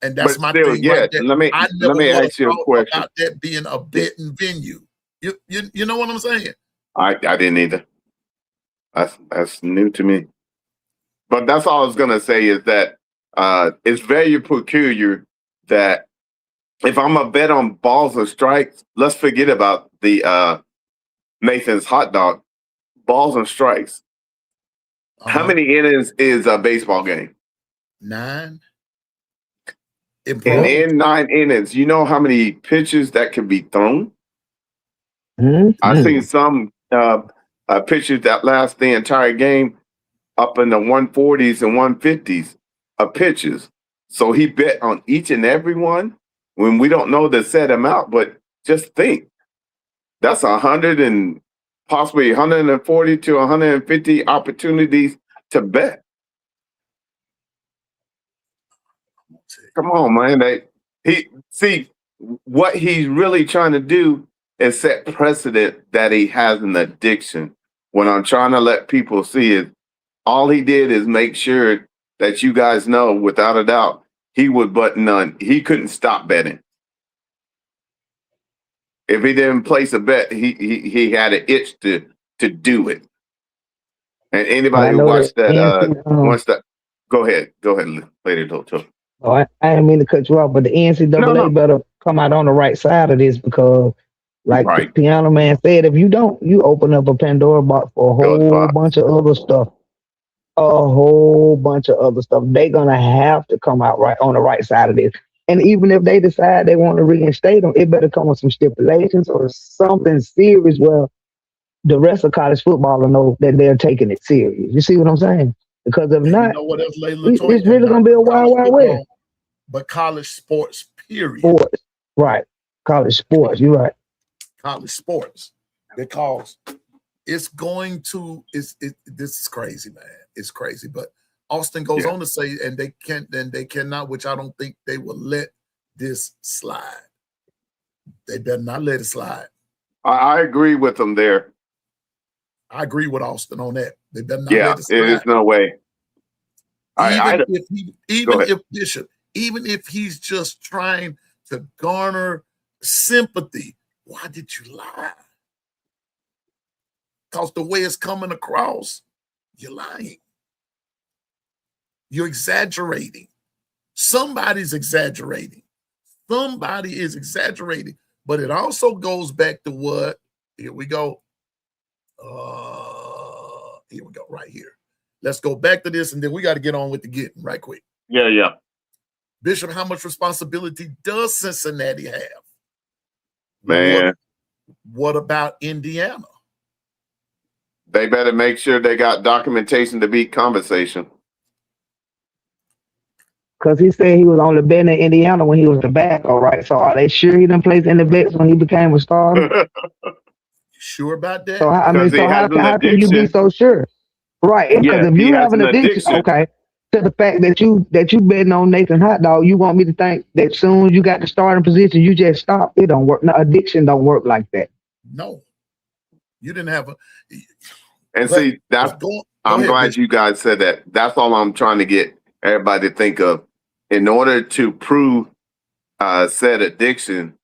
And that's But my still, thing yeah, right there. let me ask you a question. About that being a betting venue. You know what I'm saying? I didn't either. That's new to me. But that's all I was gonna say is that it's very peculiar that if I'm a bet on balls and strikes, let's forget about the Nathan's hot dog. Balls and strikes. How many innings is a baseball game? 9. And in 9 innings, you know how many pitches that can be thrown? I've seen some pitches that last the entire game up in the 140s and 150s of pitches. So he bet on each and every one when we don't know the set amount, but just think that's 100 and possibly 140 to 150 opportunities to bet. Come on, man. What he's really trying to do is set precedent that he has an addiction. What I'm trying to let people see is all he did is make sure that you guys know without a doubt he would button on. He couldn't stop betting. If he didn't place a bet, he had an itch to do it. And anybody who watched that wants that, go ahead later, Doctor. Oh, I didn't mean to cut you off, but the NCAA better come out on the right side of this because, like the Piano Man said, if you don't, you open up a Pandora box for a whole bunch of other stuff. They're gonna have to come out right on the right side of this. And even if they decide they want to reinstate them, it better come with some stipulations or something serious where the rest of college football will know that they're taking it serious. You see what I'm saying? Because if not, you know what else, Layla, it's really gonna be a wild west. But college sports, period. Sports, right? College sports. You're right. College sports, because it's going to. This is crazy, man. It's crazy. But Austin goes on to say, and they cannot, which I don't think they will let this slide. They better not let it slide. I agree with them there. I agree with Austin on that. They better not let it slide. There's no way. Even if he's just trying to garner sympathy, why did you lie? Because the way it's coming across, you're lying. You're exaggerating. Somebody's exaggerating. Somebody is exaggerating. But it also goes back to what? Here we go. Here we go, right here. Let's go back to this, and then we got to get on with the getting right quick. Yeah. Bishop, how much responsibility does Cincinnati have? Man. What about Indiana? They better make sure they got documentation to beat conversation. Because he said he was only betting in Indiana when he was the back, all right. So are they sure he didn't place any bets when he became a starter? You sure about that? So how can you be so sure? Right. Because if you have an addiction, okay, to the fact that you betting on Nathan Hot Dog, you want me to think that soon as you got the starting position, you just stop. It don't work. No, addiction don't work like that. No. You didn't have a. And see, I'm glad you guys said that. That's all I'm trying to get everybody to think of. In order to prove said addiction,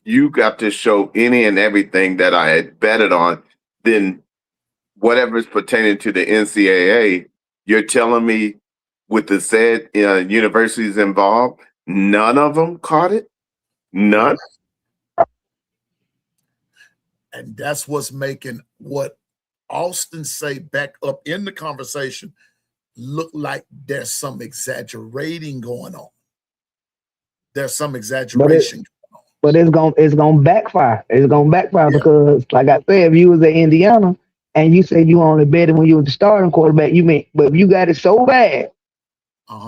you got to show any and everything that I had betted on. Then whatever is pertaining to the NCAA, you're telling me with the said universities involved, none of them caught it? None? And that's what's making what Austin say back up in the conversation look like there's some exaggerating going on. There's some exaggeration going on. But it's gonna backfire. It's gonna backfire because, like I said, if you was at Indiana and you said you only betted when you was the starting quarterback, but if you got it so bad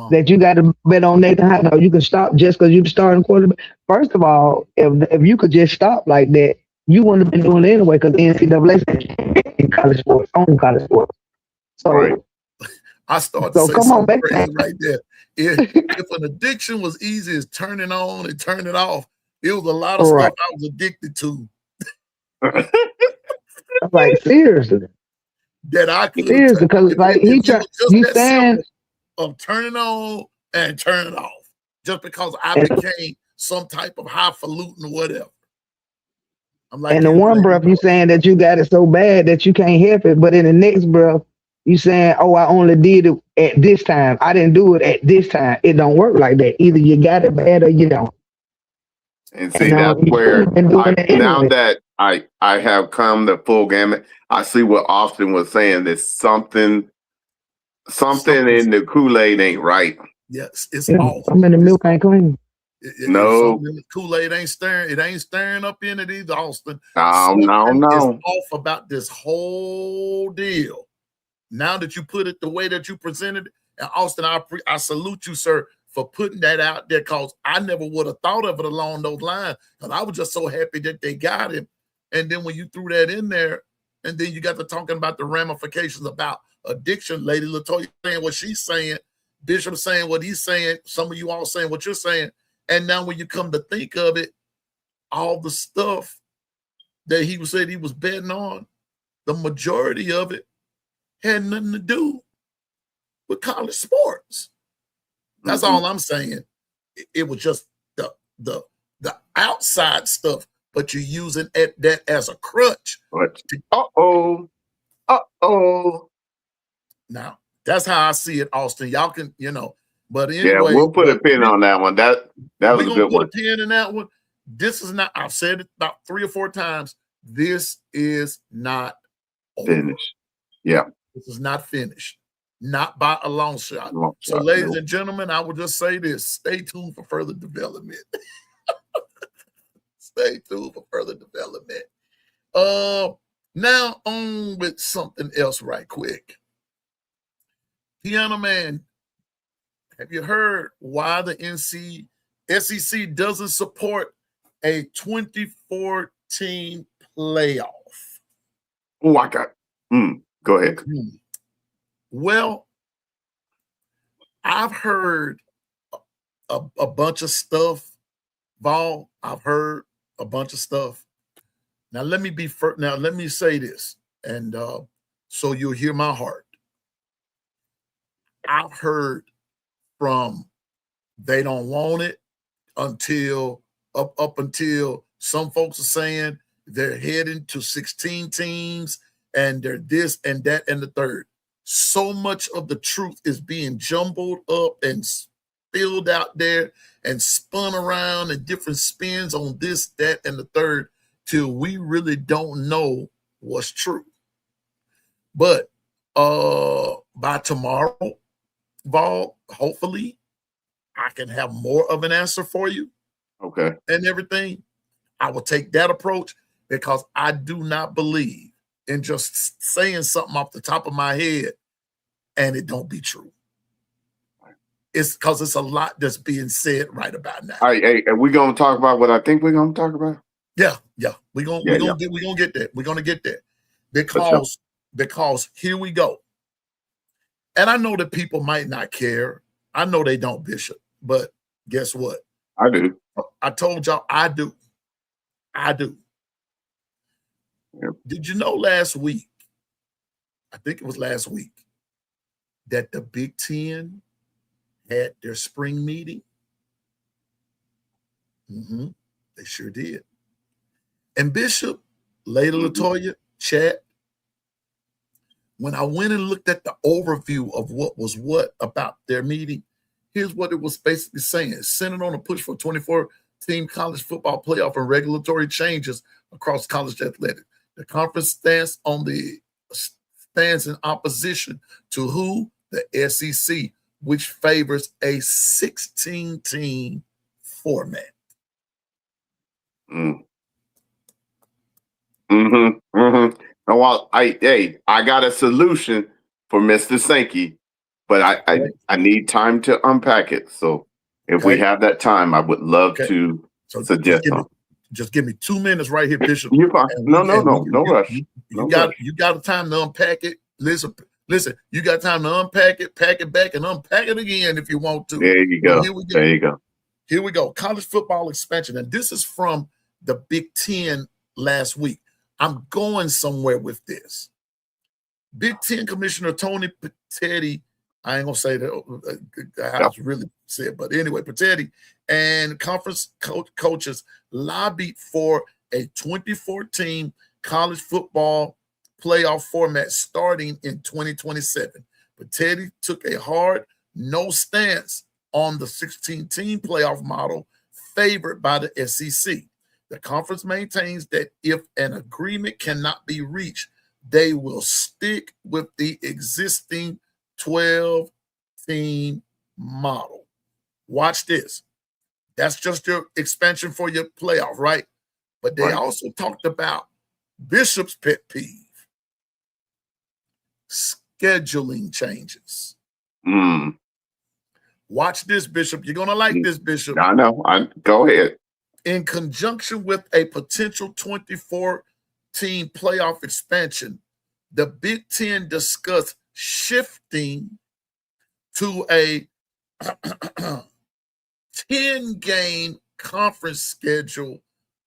that you got to bet on Nathan Hot Dog, you can stop just because you're the starting quarterback. First of all, if you could just stop like that, you wouldn't have been doing it anyway because NCAA said you can't bet in college sports, on college sports. So, Right. I started so to say come on, something baby. crazy right there. If an addiction was easy as turning on and turning off, it was a lot of Right. stuff I was addicted to I'm like, seriously. that I could have Seriously, because like if it he was just you that saying simple of turning on and turning off, just because I and, became some type of highfalutin or whatever. I'm like, and the you one lady breath you boy. saying that you got it so bad that you can't help it, but in the next breath you saying, oh, I only did it at this time. I didn't do it at this time. It don't work like that. Either you got it bad or you don't. And see, And that's you where shouldn't have been doing it now anyway. that I have come the full gamut, I see what Austin was saying. There's something in the Kool-Aid ain't right. Yes, it's Yeah, off. I'm in the milk ain't clean. No. Something in the Kool-Aid ain't stirring up in it either, Austin. No. Something is off about this whole deal. Now that you put it the way that you presented it, and Austin, I salute you, sir, for putting that out there, because I never would have thought of it along those lines. Because I was just so happy that they got him. And then when you threw that in there, and then you got to talking about the ramifications about addiction, Lady Latoya saying what she's saying, Bishop saying what he's saying, some of you all saying what you're saying. And now when you come to think of it, all the stuff that he said he was betting on, the majority of it had nothing to do with college sports. That's all I'm saying. It was just the outside stuff, but you're using that as a crutch. Now, that's how I see it, Austin. Y'all can, but anyway. Yeah, we'll put a pin on that one. That was a good one. Put a pin in that one. This is not, I've said it about 3 or 4 times. This is not finished. Yeah. This is not finished. Not by a long shot. So, ladies and gentlemen, I will just say this. Stay tuned for further development. Stay tuned for further development. Now on with something else right quick. Piano Man, have you heard why the SEC doesn't support a 2014 playoff? Oh, I got. Go ahead. Well, I've heard a bunch of stuff, Vol. I've heard a bunch of stuff. Now let me say this, and so you'll hear my heart. I've heard from they don't want it until up until some folks are saying they're heading to 16 teams and they're this and that and the third. So much of the truth is being jumbled up and spilled out there and spun around and different spins on this, that, and the third till we really don't know what's true. But by tomorrow, Vol, hopefully I can have more of an answer for you. Okay. And everything. I will take that approach because I do not believe in just saying something off the top of my head and it don't be true. It's because it's a lot that's being said right about now. All right, hey, are we gonna talk about what I think we're gonna talk about? Yeah. We're gonna get there. We're gonna get there. Because here we go. And I know that people might not care. I know they don't, Bishop, but guess what? I do. I told y'all I do. Yep. Did you know last week, I think it was last week, that the Big Ten had their spring meeting? They sure did. And Bishop, Lady Latoya, chat, when I went and looked at the overview of what was what about their meeting, here's what it was basically saying. Centered on a push for 24-team college football playoff and regulatory changes across college athletics. The conference stands in opposition to who? The SEC, which favors a 16-team format. Well, I got a solution for Mr. Sankey, but I need time to unpack it. So if we have that time, I would love to suggest something. Just give me 2 minutes right here, Bishop. You're fine. And No rush. You No got rush. you got time to unpack it. Listen. You got time to unpack it, pack it back, and unpack it again if you want to. There you Well, go. here we go. There you go. Here we go. College football expansion, and this is from the Big Ten last week. I'm going somewhere with this. Big Ten Commissioner Tony Petitti, I ain't gonna say that how it's really said, but anyway, Petitti and conference coaches lobbied for a 2014 college football playoff format starting in 2027. Petitti took a hard no stance on the 16-team playoff model favored by the SEC. The conference maintains that if an agreement cannot be reached, they will stick with the existing 12-team model. Watch this. That's just your expansion for your playoff, right? But they also talked about Bishop's pet peeve, scheduling changes. Watch this, Bishop. You're going to like this, Bishop. I know. Go ahead. In conjunction with a potential 24-team playoff expansion, the Big Ten discussed shifting to a 10-game conference schedule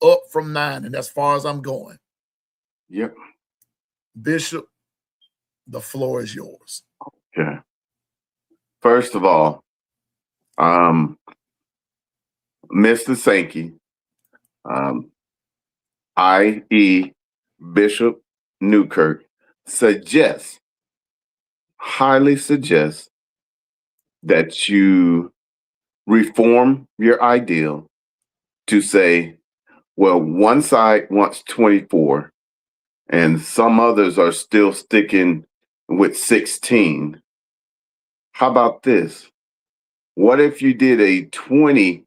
up from 9, and as far as I'm going. Yep. Bishop, the floor is yours. Okay. First of all, Mr. Sankey, i.e. Bishop Newkirk, highly suggests that you reform your ideal to say, well, one side wants 24 and some others are still sticking with 16. How about this? What if you did a 20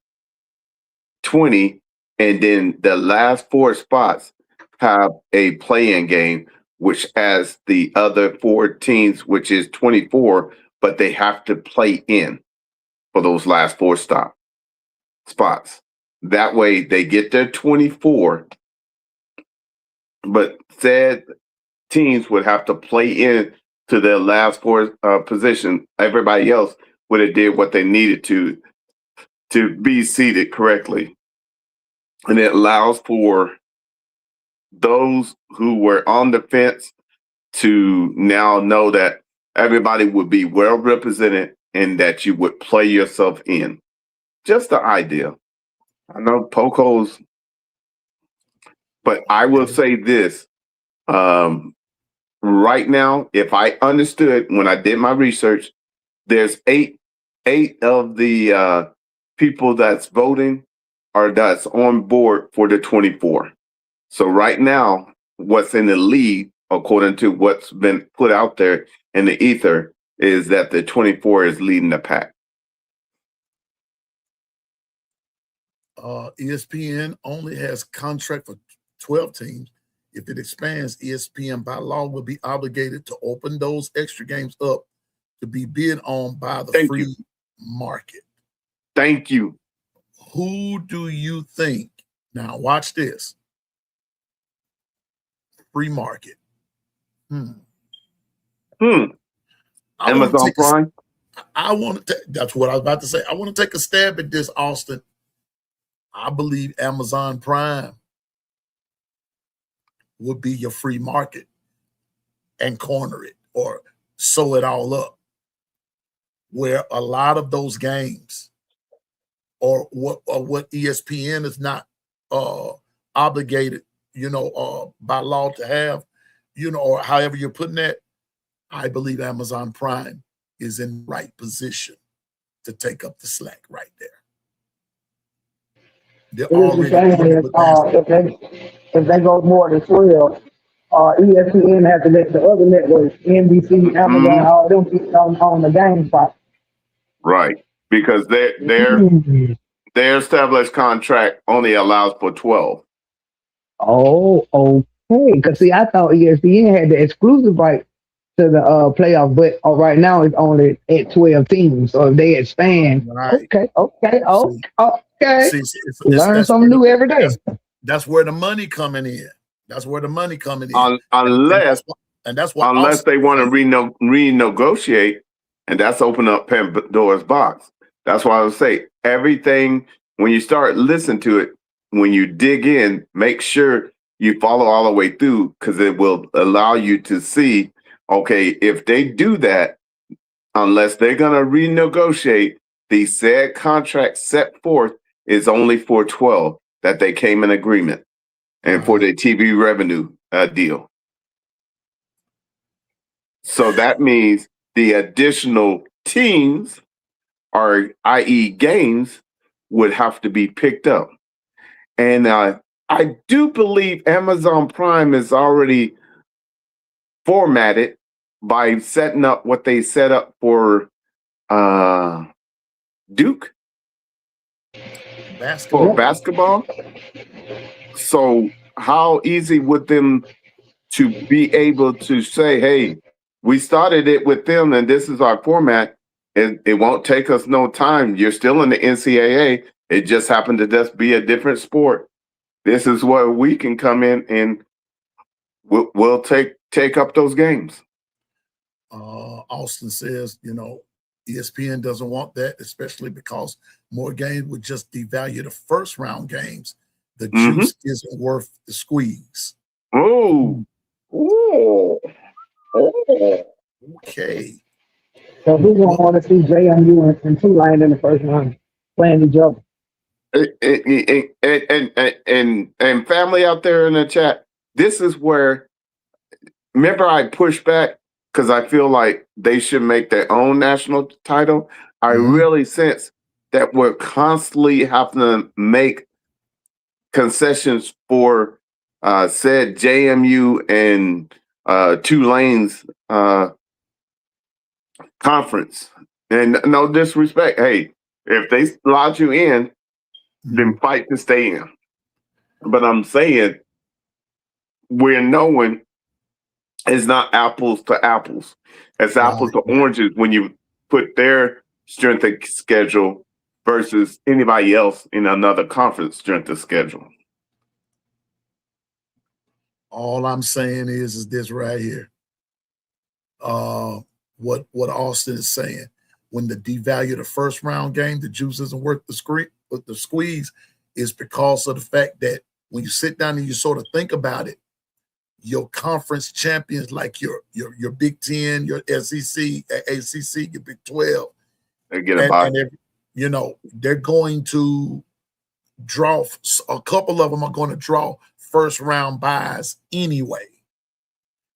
and then the last 4 spots have a play-in game, which has the other 4 teams, which is 24, but they have to play in for those last 4 spots. That way they get their 24, but said teams would have to play in to their last 4 position. Everybody else would have did what they needed to be seated correctly. And it allows for those who were on the fence to now know that everybody would be well represented and that you would play yourself in. Just the idea. I know Poco's, but I will say this. Right now, if I understood when I did my research, there's eight of the people that's voting or that's on board for the 24. So right now, what's in the lead, according to what's been put out there in the ether, is that the 24 is leading the pack. ESPN only has contract for 12 teams. If it expands, ESPN by law will be obligated to open those extra games up to be bid on by the free market. Thank you. Who do you think? Now watch this. Free market. Amazon Prime. I want to. That's what I was about to say. I want to take a stab at this, Austin. I believe Amazon Prime would be your free market and corner it or sew it all up, where a lot of those games or what ESPN is not obligated, by law to have, or however you're putting that. I believe Amazon Prime is in the right position to take up the slack right there. If they go more than 12, ESPN has to let the other networks, NBC, Amazon, all them be on the game spot. Right, because their established contract only allows for 12. Oh, okay. Because see, I thought ESPN had the exclusive right to the playoff, but right now it's only at 12 teams. So if they expand, right. okay. See, Learn something new every day. That's where the money coming in. That's where the money coming in. Unless and that's what unless they want to renegotiate, and that's open up Pandora's box. That's why I would say everything, when you start listening to it, when you dig in, make sure you follow all the way through, because it will allow you to see, okay, if they do that, unless they're going to renegotiate, the said contract set forth is only for 12 that they came in agreement, and for the TV revenue deal. So that means the additional teams, or i.e. games, would have to be picked up. And I do believe Amazon Prime is already formatted by setting up what they set up for Duke for basketball. So how easy would them to be able to say, hey, we started it with them and this is our format. It won't take us no time. You're still in the NCAA. It just happened to just be a different sport. This is where we can come in and we'll take up those games. Austin says, ESPN doesn't want that, especially because more games would just devalue the first round games. The juice isn't worth the squeeze. Oh. Okay. So who's gonna want to see JMU and Tulane in the first round playing each other? And family out there in the chat, this is where, remember I pushed back because I feel like they should make their own national title. I really sense that we're constantly having to make concessions for said JMU and Tulane's conference. And no disrespect, hey, if they slot you in, then fight to stay in. But I'm saying we're knowing it's not apples to apples. It's apples to oranges when you put their strength of schedule versus anybody else in another conference strength of schedule. All I'm saying is this right here. What Austin is saying. When they devalue the first round game, the juice isn't worth the squeeze, is because of the fact that when you sit down and you sort of think about it, your conference champions, like your Big Ten, your SEC, ACC, your Big 12, they get a bye. They're going to draw. A couple of them are going to draw first round buys anyway,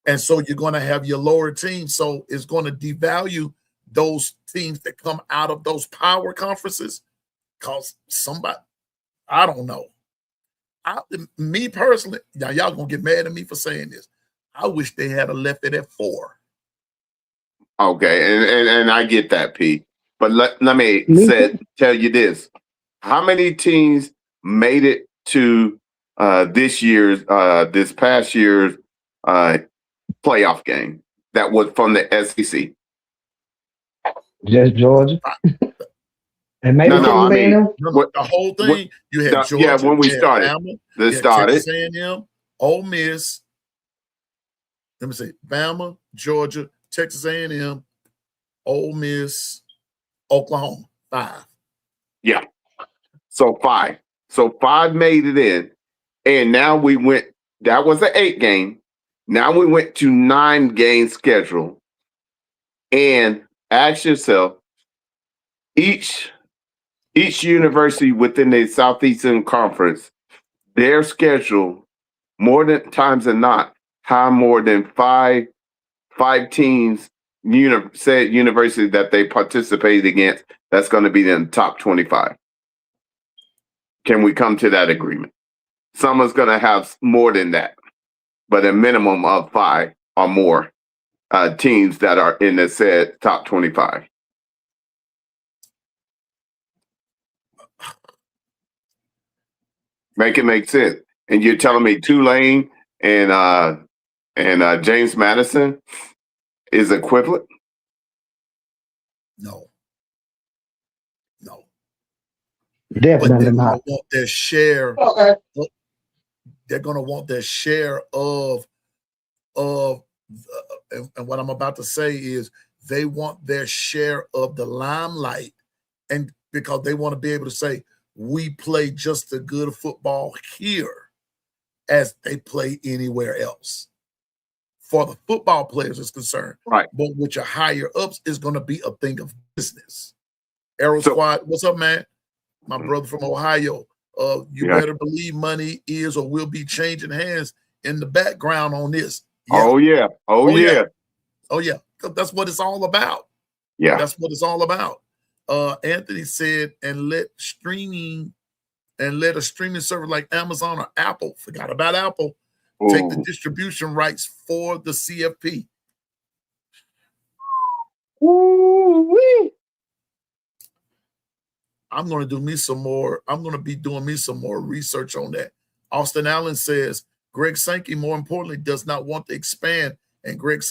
and so you're going to have your lower teams. So it's going to devalue those teams that come out of those power conferences. Cause somebody, I don't know. Me personally, now y'all gonna get mad at me for saying this. I wish they had left it at 4. Okay, and I get that, Pete. But let me tell you this: how many teams made it to this past year's playoff game that was from the SEC? Just Georgia. And maybe the whole thing. You had Georgia. Yeah, when we started, Texas A&M, Ole Miss. Let me see: Bama, Georgia, Texas A&M, Ole Miss, Oklahoma. 5. Yeah, so 5. So 5 made it in, and now we went. That was an 8 game. Now we went to 9 game schedule, and ask yourself, each university within the Southeastern Conference, their schedule, more than times than not, have more than five teams, said university that they participated against, that's going to be in the top 25. Can we come to that agreement? Someone's going to have more than that, but a minimum of 5 or more teams that are in the said top 25. Make it make sense. And you're telling me Tulane and James Madison is equivalent? No. Definitely but not. Want their share. they're going to want their share of and what I'm about to say is they want their share of the limelight, and because they want to be able to say we play just as good football here as they play anywhere else. For the football players is concerned, Right. but with your higher ups is going to be a thing of business. Arrow So- Squad, what's up, man? My brother from Ohio. You Yeah. better believe money is or will be changing hands in the background on this. Oh yeah. Oh, yeah. Yeah. Oh yeah, that's what it's all about. Yeah. That's what it's all about. Anthony said, and let a streaming service like Amazon or Apple, forgot about Apple, take the Ooh. distribution rights for the CFP. Ooh-wee. I'm going to do me some more. I'm going to be doing me some more research on that. Austin Allen says Greg Sankey, more importantly, does not want to expand, and Greg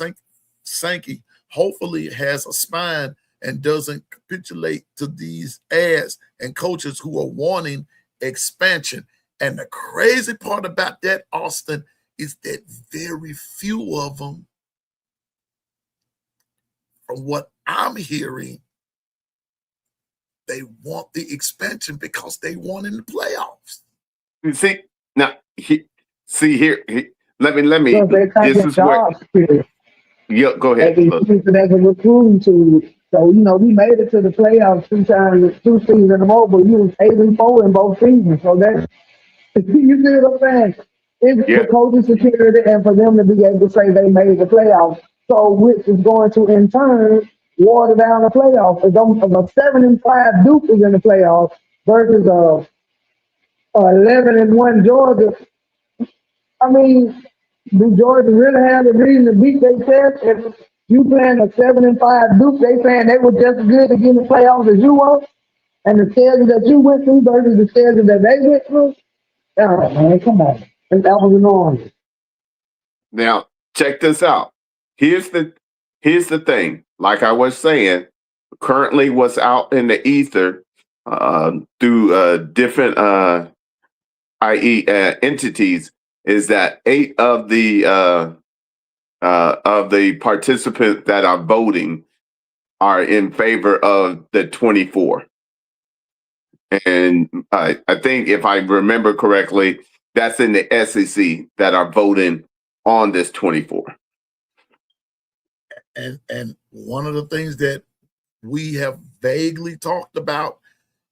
Sankey hopefully has a spine and doesn't capitulate to these ads and coaches who are wanting expansion. And the crazy part about that, Austin, is that very few of them, from what I'm hearing, they want the expansion because they want in the playoffs. You see now. Let me. Because they take This the is where. jobs here. Yeah. Go They ahead. be Look. used as a recruiting tool. So, we made it to the playoffs 2 times, 2 seasons in a row, but you was 8-4 in both seasons. So that's, you see what I'm saying? It's Yeah. the coaching security and for them to be able to say they made the playoffs. So, which is going to, in turn, water down the playoffs. If a 7-5 Duke is in the playoffs versus a 11-1 Georgia, I mean, do Georgia really have the reason to beat themselves? If you playing a 7-5 Duke, they saying they were just as good to get in the playoffs as you were, and the schedule that you went through versus the schedule that they went through. Oh man, come on, and that was enormous. Now check this out. Here's the thing. Like I was saying, currently what's out in the ether through different i.e. Entities is that 8 of the participants that are voting are in favor of the 24. And I think if I remember correctly, that's in the SEC that are voting on this 24. And one of the things that we have vaguely talked about,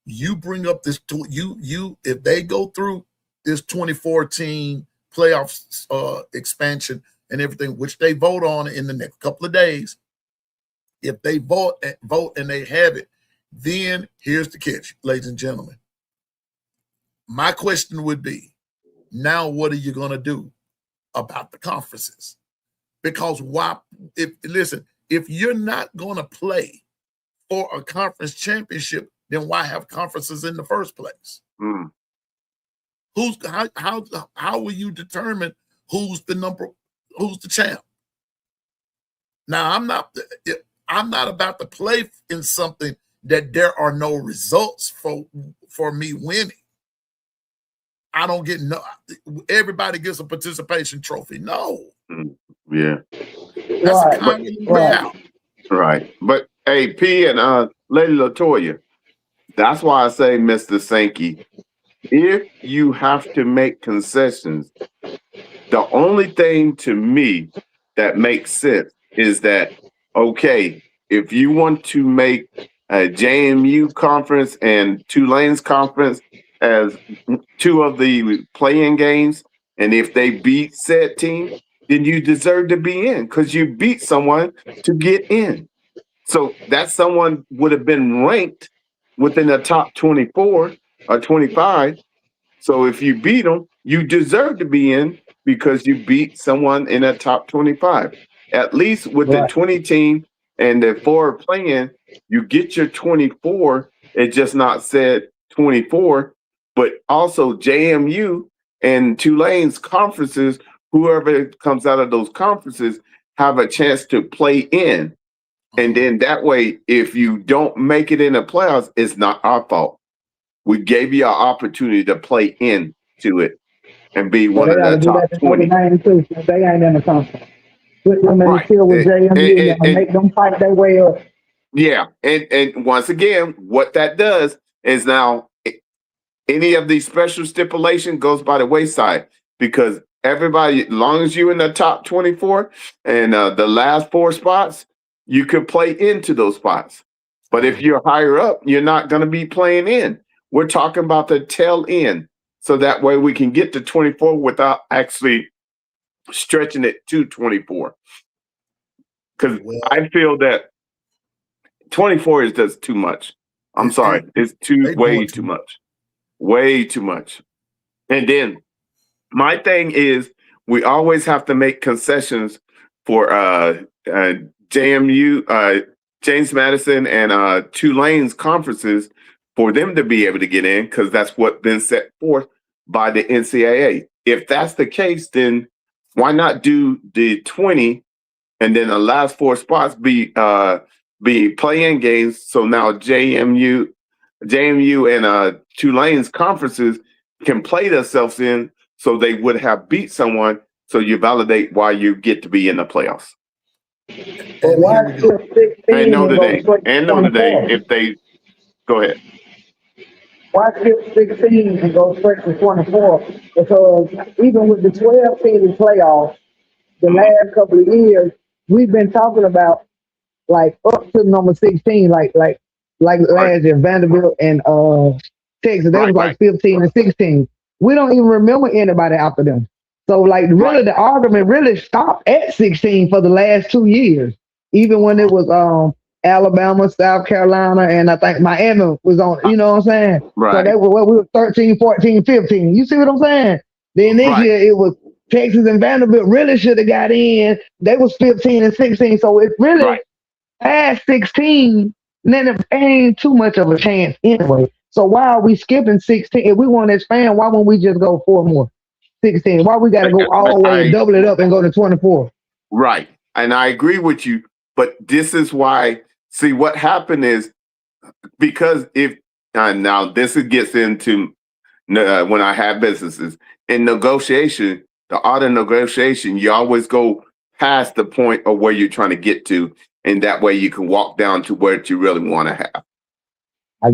you bring up this to you if they go through this 2014 playoffs expansion and everything, which they vote on in the next couple of days. If they vote and they have it, then here's the catch, ladies and gentlemen. My question would be, now what are you going to do about the conferences? Because if you're not going to play for a conference championship, then why have conferences in the first place? Mm. How will you determine who's the champ? Now, I'm not about to play in something that there are no results for me winning. I don't get everybody gets a participation trophy. No. Yeah. That's a common way out. Right. But hey, P and Lady Latoya, that's why I say, Mr. Sankey, if you have to make concessions, the only thing to me that makes sense is that, okay, if you want to make a JMU conference and Tulane's conference as 2 of the play-in games, and if they beat said team, then you deserve to be in because you beat someone to get in. So that someone would have been ranked within the top 24 or 25. So if you beat them, you deserve to be in because you beat someone in that top 25. At least with the 20 team and the 4 playing, you get your 24. It's just not said 24, but also JMU and Tulane's conferences, whoever comes out of those conferences have a chance to play in. And then that way, if you don't make it in the playoffs, it's not our fault. We gave you an opportunity to play into it. and be So one they of got the to do top that to Notre 20. Dame too. Since they ain't in the conference. Put them in the Right. field with JMU and And make them fight their way up. yeah, and once again, what that does is now any of these special stipulation goes by the wayside because everybody, as long as you're in the top 24 and the last 4 spots, you could play into those spots. But if you're higher up, you're not going to be playing in. We're talking about the tail end. So that way we can get to 24 without actually stretching it to 24. Because Well, I feel that 24 is just too much. I'm sorry. It's way too much. Way too much. And then my thing is we always have to make concessions for JMU, James Madison, and Tulane's conferences for them to be able to get in because that's what's been set forth by the NCAA. If that's the case, then why not do the 20 and then the last 4 spots be play-in games? So now JMU and Tulane's conferences can play themselves in so they would have beat someone. So you validate why you get to be in the playoffs. But why skip 16 And Notre go Dame. straight to And Notre Dame, 24? if they go ahead. Why skip 16 and go straight to 24? Because even with the 12 team playoffs, the last couple of years, we've been talking about like up to number 16, like last year, Vanderbilt and Texas, they was like 15 and 16. We don't even remember anybody after them. So like really the argument really stopped at 16 for the last 2 years. Even when it was Alabama, South Carolina, and I think Miami was on, you know what I'm saying? Right. So they were we were 13, 14, 15. You see what I'm saying? Then this year it was Texas and Vanderbilt really should have got in. They was 15 and 16. So it really past 16, then it ain't too much of a chance anyway. So why are we skipping 16? If we want to expand, why won't we just go 4 more? 16. Why we got to go all the way and double it up and go to 24? Right. And I agree with you. But this is why, see, what happened is because if now this gets into when I have businesses in negotiation, the art of negotiation, you always go past the point of where you're trying to get to. And that way you can walk down to where you really want to have.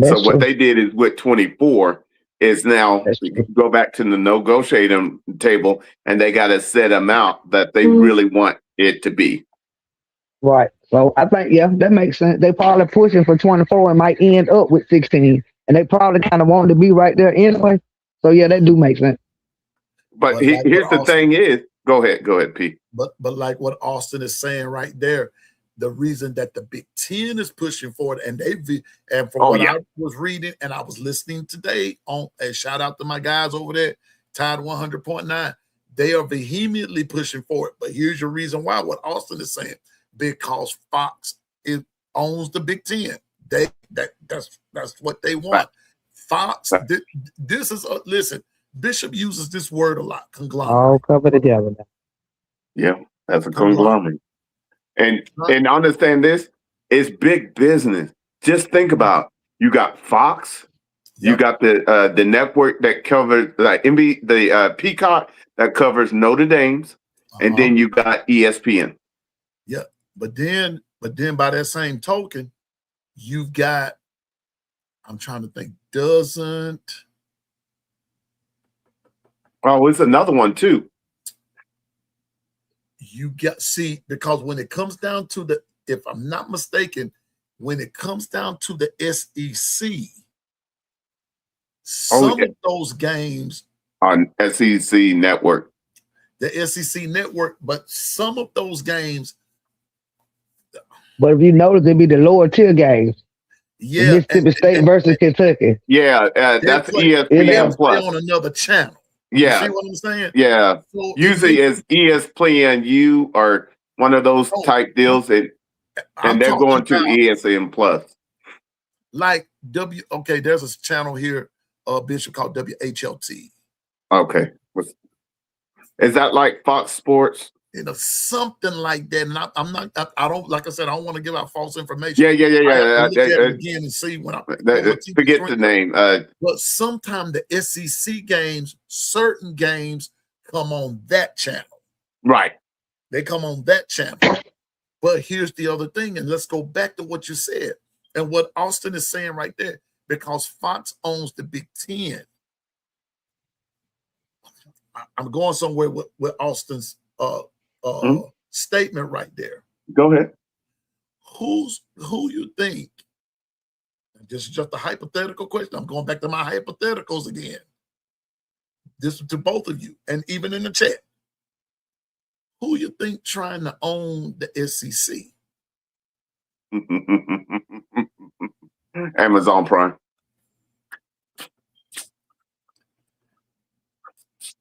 So what they did is with 24 is now go back to the negotiating table and they got a set amount that they really want it to be. Right. So I think, yeah, that makes sense. They probably pushing for 24 and might end up with 16. And they probably kind of want to be right there anyway. So yeah, that do make sense. But here's the thing is, go ahead, Pete. But like what Austin is saying right there, the reason that the Big Ten is pushing for it, and from what I was reading and I was listening today on a shout out to my guys over there, Tide 100.9, they are vehemently pushing for it. But here's your reason why. What Austin is saying, because Fox owns the Big Ten. That's what they want. Fox. This is listen. Bishop uses this word a lot. Conglomerate. All cover together now. Yeah, that's a conglomerate. And understand this, it's big business. Just think about you got Fox, you got the network that covers the Peacock that covers Notre Dame's, and then you got ESPN. Yeah, but then by that same token, you've got. I'm trying to think. Oh, it's another one too. You because when it comes down to if I'm not mistaken, when it comes down to the SEC, some of those games on SEC Network, the SEC Network, but some of those games. But if you notice, it'd be the lower tier games. Yeah, Mississippi State versus Kentucky. Yeah, that's ESPN Plus on another channel. Yeah, you see what I'm saying? Yeah, so usually it's ESPN or one of those type deals, and they're going to ESPN Plus. Like there's a channel here, Bishop, called WHLT. Okay, is that like Fox Sports? something like that. And I'm not, I don't, like I said, I don't want to give out false information. Yeah. I have to look at it again and see when on my TV Forget screen. the name. But sometimes the SEC games, certain games come on that channel. Right. They come on that channel. But here's the other thing, and let's go back to what you said and what Austin is saying right there, because Fox owns the Big Ten. I'm going somewhere with Austin's statement right there. Go ahead. Who you think? This is just a hypothetical question. I'm going back to my hypotheticals again. This is to both of you, and even in the chat. Who you think trying to own the SEC? Amazon Prime.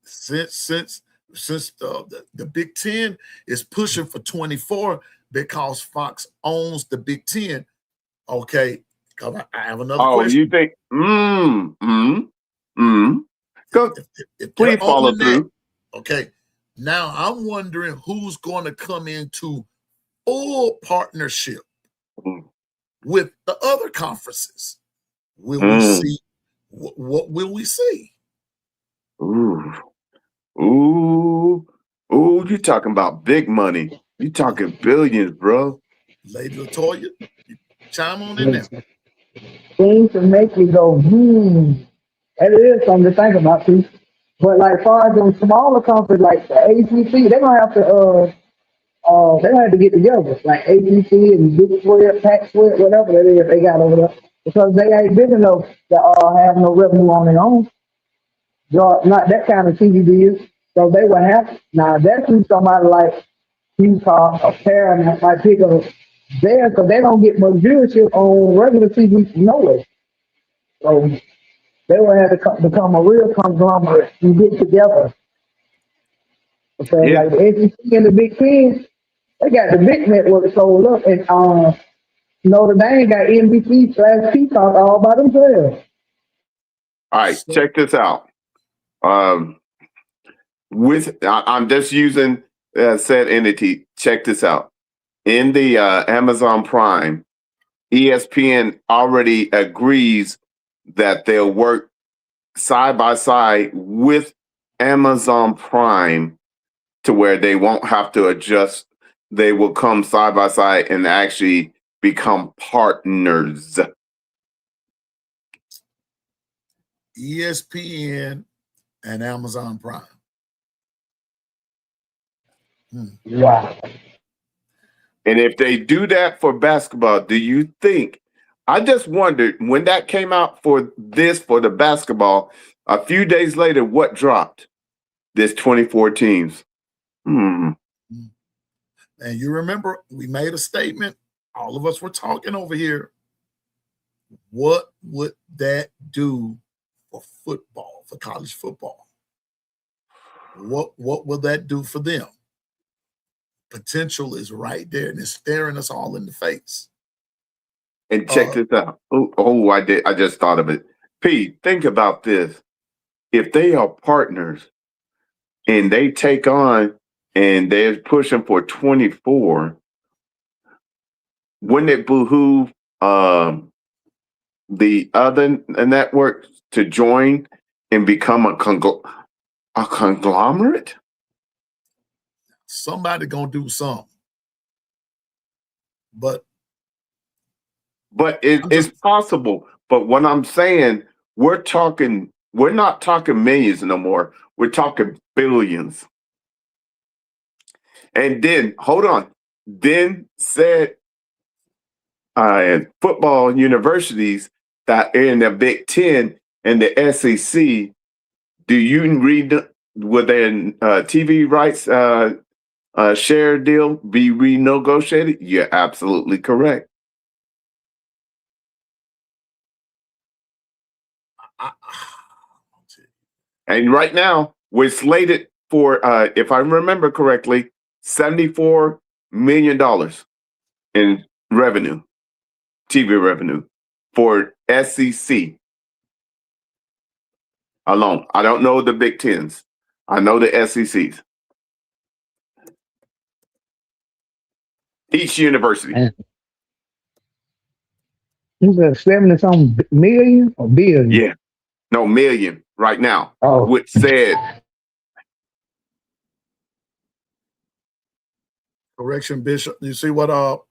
Since the Big Ten is pushing for 24 because Fox owns the Big Ten. Okay, I have another question. You think? Go. If Please follow through. Okay, now I'm wondering who's going to come into full partnership with the other conferences. Will we see? What will we see? Ooh, you talking about big money. You talking billions, bro. Lady LaToya, chime on in there. Things to make me go, That is something to think about, too. But like far as them smaller conferences like the ACC, they're gonna have to get together. Like ACC and Big 12, Pac-12, whatever that is they got over there. Because they ain't big enough to have no revenue on their own. Not that kind of TV deal. So they would have now that's who somebody like Utah or Paramount might pick up there because they don't get much viewership on regular TV nowhere. So they will have to become a real conglomerate and get together. Okay, like the SEC and the Big Ten, they got the big network sold up, and Notre Dame got NBC/Peacock all by themselves. All right, check this out. I'm just using said entity. Check this out. In the Amazon Prime, ESPN already agrees that they'll work side by side with Amazon Prime to where they won't have to adjust. They will come side by side and actually become partners. ESPN and Amazon Prime. Wow. And if they do that for basketball, do you think? I just wondered when that came out for the basketball, a few days later, what dropped? This 24 teams. And you remember we made a statement. All of us were talking over here. What would that do for football, for college football? What will that do for them? Potential is right there and it's staring us all in the face. And check this out. I just thought of it. Pete, think about this. If they are partners and they take on and they're pushing for 24, wouldn't it behoove the other network to join and become a conglomerate? Somebody gonna do something. But it's possible. But what I'm saying, we're not talking millions no more. We're talking billions. And then, hold on. Then said football universities that are in the Big Ten and the SEC, do you read with their TV rights share deal be renegotiated? You're absolutely correct. And right now, we're slated for, if I remember correctly, $74 million in revenue, TV revenue for SEC alone. I don't know the Big Tens. I know the SECs. Each university. And it's a 70-something million or billion. Yeah. No, million right now. Oh, Which said, Correction, Bishop. You see what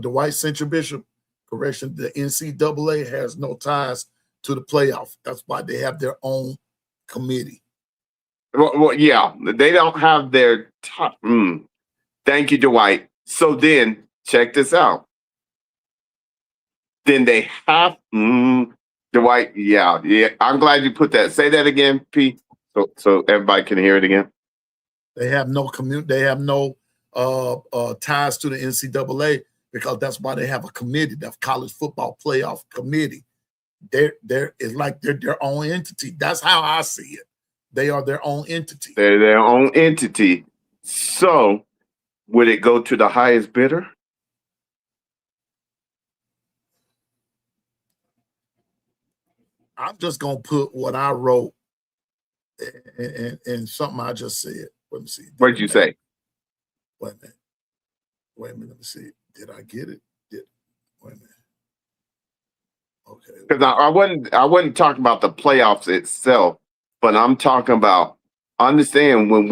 Dwight sent you, Bishop? Correction, the NCAA has no ties to the playoff. That's why they have their own committee. well, yeah, they don't have their top. Thank you, Dwight. So then, check this out. Then they have Dwight. Yeah. I'm glad you put that. Say that again, P. So everybody can hear it again. They have no They have no ties to the NCAA because that's why they have a committee, the college football playoff committee. It's like they're their own entity. That's how I see it. They are their own entity. They're their own entity. So would it go to the highest bidder? I'm just gonna put what I wrote and something I just said. Let me see. What did you say? Wait a minute. Let me see. Did I get it? Wait a minute. Okay. Because I wasn't talking about the playoffs itself, but I'm talking about understand when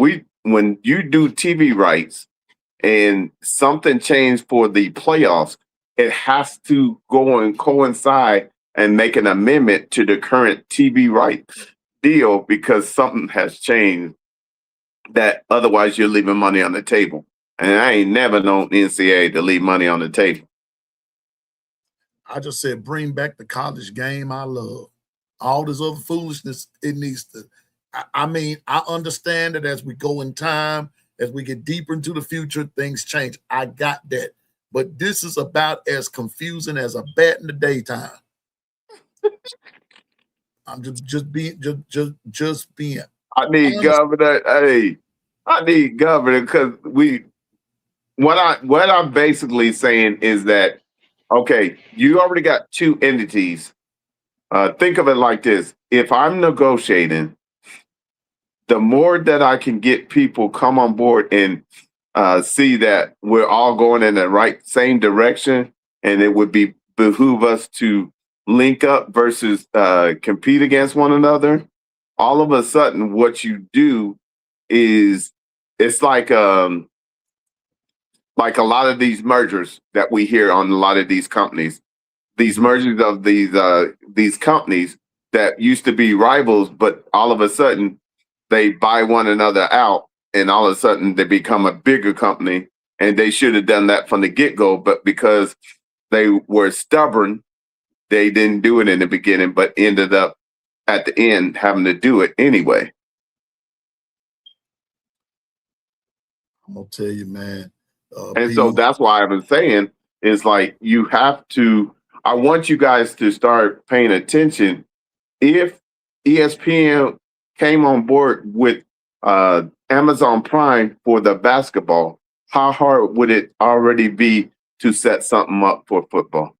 you do TV rights and something changed for the playoffs, it has to go and coincide and make an amendment to the current TV rights deal because something has changed that otherwise you're leaving money on the table. And I ain't never known NCAA to leave money on the table. I just said bring back the college game I love. All this other foolishness, it needs to. I mean, I understand that as we go in time, as we get deeper into the future, things change. I got that. But this is about as confusing as a bat in the daytime. I'm just being. I need governor. Hey, I need governor because what I'm basically saying is that, okay, you already got two entities. Think of it like this. If I'm negotiating, the more that I can get people come on board and see that we're all going in the same direction, and it would behoove us to link up versus compete against one another. All of a sudden, what you do is it's like a lot of these mergers that we hear on a lot of these companies. These mergers of these companies that used to be rivals, but all of a sudden they buy one another out, and all of a sudden they become a bigger company. And they should have done that from the get-go, but because they were stubborn, they didn't do it in the beginning, but ended up at the end having to do it anyway. I'm gonna tell you, man. And so that's why I've been saying is like you have to. I want you guys to start paying attention. If ESPN came on board with Amazon Prime for the basketball, how hard would it already be to set something up for football?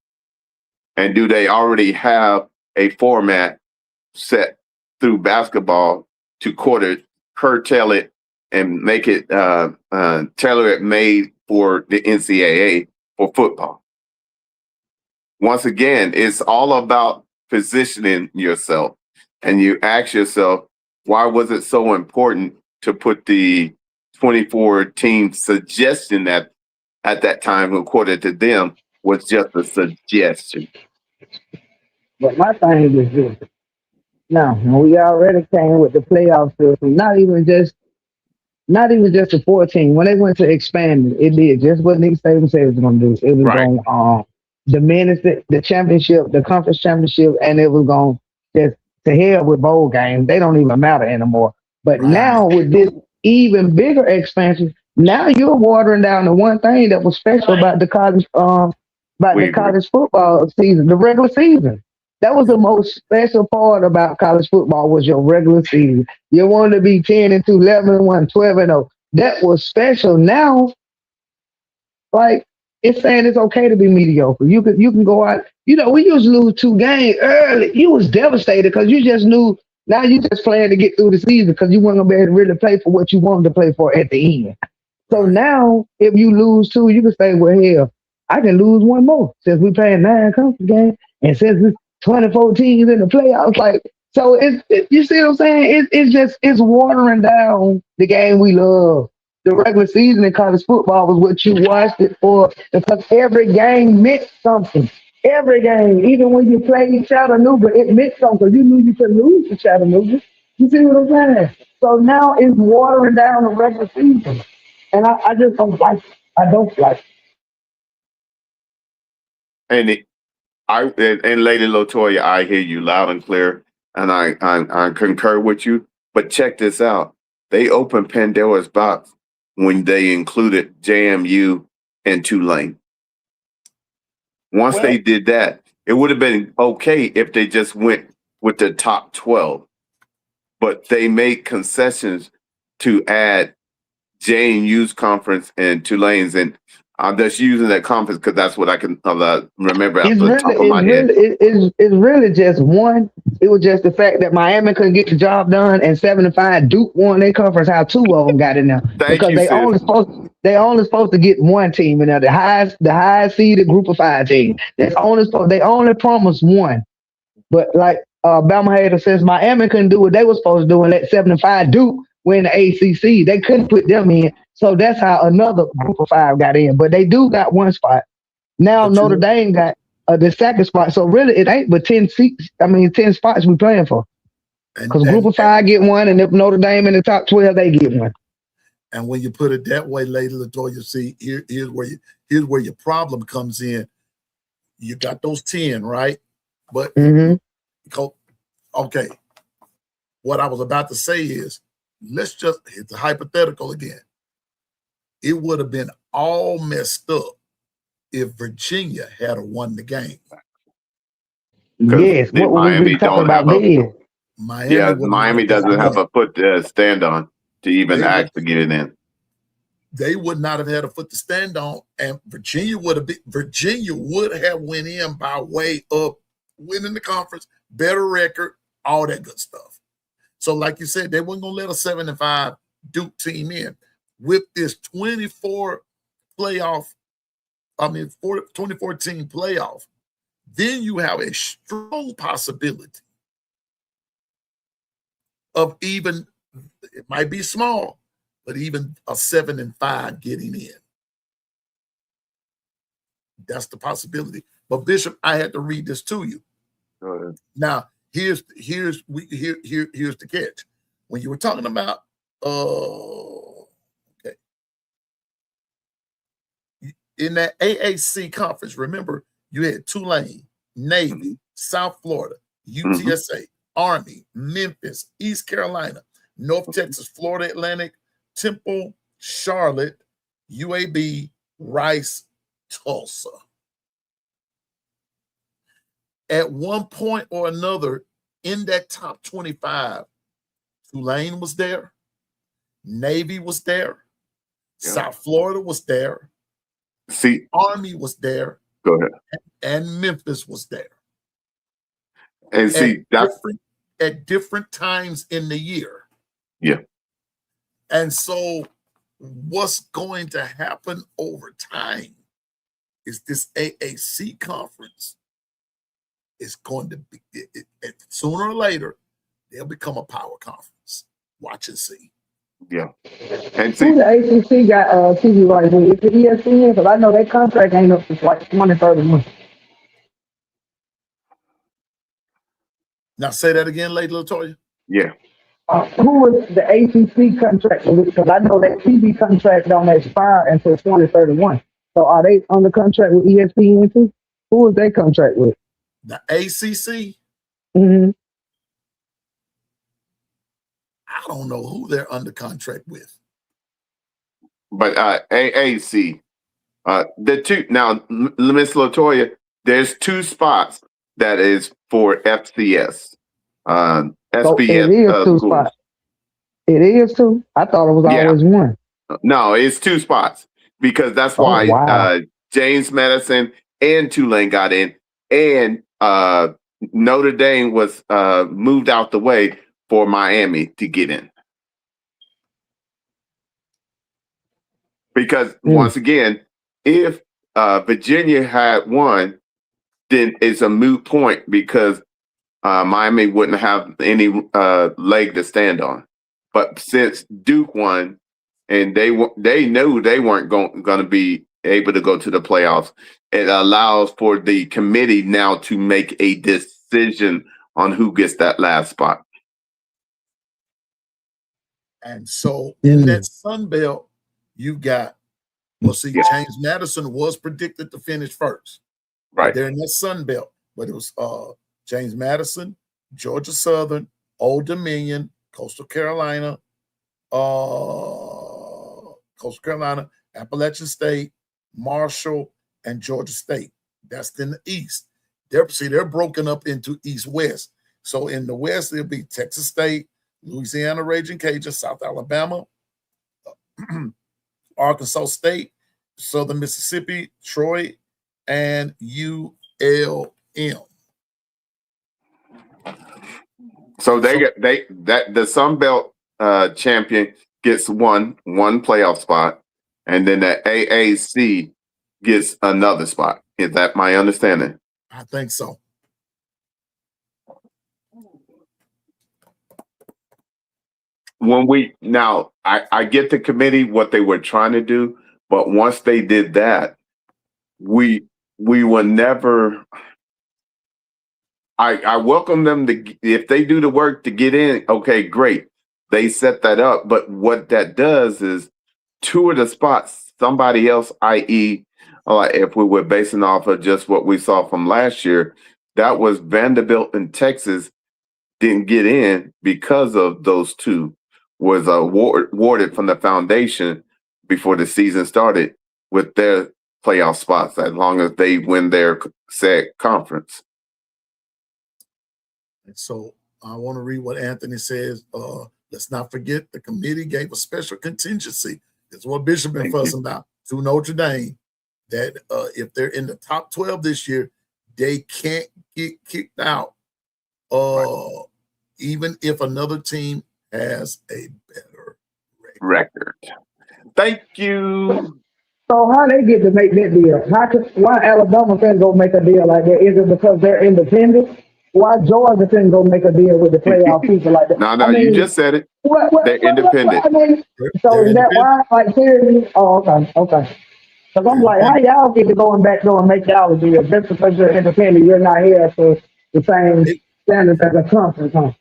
And do they already have a format set through basketball to curtail it and make it tailor it made for the NCAA for football? Once again, it's all about positioning yourself. And you ask yourself, why was it so important to put the 24 team suggestion that at that time, according to them, was just a suggestion? but my thing is this. Now, we already came with the playoff system, not even just the 14. When they went to expand it did just what Nick Saban said it was going to do. It was Right. going to diminish the championship, the conference championship, and it was going just to hell with bowl games. They don't even matter anymore. But Right. now with this even bigger expansion, now you're watering down the one thing that was special about the college We the college football season, the regular season. That was the most special part about college football was your regular season. You wanted to be 10-2, 11-1, 12-0. That was special. Now, like it's saying it's okay to be mediocre. You can go out. You know, we used to lose 2 games early. You was devastated because you just knew. Now you just playing to get through the season because you weren't gonna be able to really play for what you wanted to play for at the end. So Right. now, if you lose two, you can say, well, hell, I can lose one more since we playing 9 conference games, and since it's 24 teams in the playoffs. Like, so you see what I'm saying? It's watering down the game we love. The regular season in college football was what you watched it for, because every game meant something. Every game, even when you played Chattanooga, it meant something. You knew you could lose to Chattanooga. You see what I'm saying? So now it's watering down the regular season. And I just don't like it. I don't like it. And and Lady Latoya, I hear you loud and clear, and I concur with you. But check this out: they opened Pandora's box when they included JMU and Tulane. Once Well, they did that, it would have been okay if they just went with the top 12. But they made concessions to add JMU's conference and Tulane's, and I'm just using that conference because that's what I can remember off It's the really, top of my it's head. really, it's really just one. It was just the fact that Miami couldn't get the job done, and 75 Duke won their conference. How two of them got in there Thank because you, sis. they only supposed to get one team in there, the highest seeded group of 5 team. They only promised one. But like Bama had since Miami couldn't do what they were supposed to do and let 75 Duke win the ACC, they couldn't put them in. So that's how another group of 5 got in. But they do got one spot. Now but Notre Dame got the second spot. So really, it ain't but 10 seats. 10 spots we playing for. and Because group of 5 get one, and if Notre Dame in the top 12, they get one. and when you put it that way, Lady Latoya, see, here's where your problem comes in. You got those 10, right? But Mm-hmm. okay, what I was about to say is, let's just hit the hypothetical again. It would have been all messed up if Virginia had won the game. Because Yes. What would we Miami be talking don't have about then? Miami would not Miami have got doesn't have one. a foot to stand on to even They would, act to get it in. they would not have had a foot to stand on, and Virginia would have went in by way of winning the conference, better record, all that good stuff. So, like you said, they weren't gonna let a 7-5 Duke team in with this 24 playoff. 2014 playoff. Then you have a strong possibility of even, it might be small, but even a 7-5 getting in. That's the possibility. But Bishop, I had to read this to you. Go ahead. Now, here's the catch. When you were talking about okay, in that AAC conference, remember you had Tulane, Navy, South Florida, UTSA, Army, Memphis, East Carolina, North Texas, Florida Atlantic, Temple, Charlotte, UAB, Rice, Tulsa. At one point or another, in that top 25, Tulane was there, Navy was there, South Florida was there, See, Army was there, go ahead. and Memphis was there. And see, At different times in the year. Yeah. And so what's going to happen over time is this AAC conference is going to be, sooner or later, they'll become a power conference. Watch and see. Yeah. And Who see, the ACC got TV rights with? Is it ESPN? Because I know that contract ain't up to like 2031. Now say that again, Lady Latoya. yeah. Who is the ACC contract with? Because I know that TV contract don't expire until 2031. So are they under contract with ESPN too? Who is their contract with? The ACC, Mm-hmm. I don't know who they're under contract with. But AAC, the two now, Miss Latoya, there's 2 spots that is for FCS, So it SBS is 2 schools. spots. It is 2. I thought it was always 1. No, it's 2 spots because that's why wow. James Madison and Tulane got in, and Notre Dame was moved out the way for Miami to get in. Because once again, if Virginia had won, then it's a moot point because Miami wouldn't have any leg to stand on. But since Duke won, and they knew they weren't going to be able to go to the playoffs, it allows for the committee now to make a decision on who gets that last spot. And so in that Sun Belt, you got, well, see, James Madison was predicted to finish first. Right. They're in that Sun Belt, but it was James Madison, Georgia Southern, Old Dominion, Coastal Carolina, Appalachian State, Marshall, and Georgia State. That's in the East. They're broken up into East-West. So in the West, it'll be Texas State, Louisiana Raging Cajuns, South Alabama, Arkansas State, Southern Mississippi, Troy, and ULM. So the Sun Belt champion gets one playoff spot, and then the AAC gets another spot. Is that my understanding? I think so. I get the committee what they were trying to do, but once they did that, we will never. I welcome them if they do the work to get in. Okay, great. They set that up, but what that does is two of the spots, somebody else, i.e., if we were basing off of just what we saw from last year, that was Vanderbilt and Texas didn't get in because of those two was awarded from the foundation before the season started with their playoff spots as long as they win their said conference. And so I want to read what Anthony says. Let's not forget the committee gave a special contingency. That's what Bishop been fussing about to Notre Dame, that if they're in the top 12 this year, they can't get kicked out, even if another team has a better record. Thank you. So how they get to make that deal? Why Alabama can go make a deal like that? Is it because they're independent? Why Georgia can go make a deal with the playoff people like that? No, you just said it. They're independent. So is that why? Like seriously? Oh, okay. Because I'm like, how y'all get to going back door and make y'all a deal? Just because you're independent, you're not here for the same standards as a conference, huh?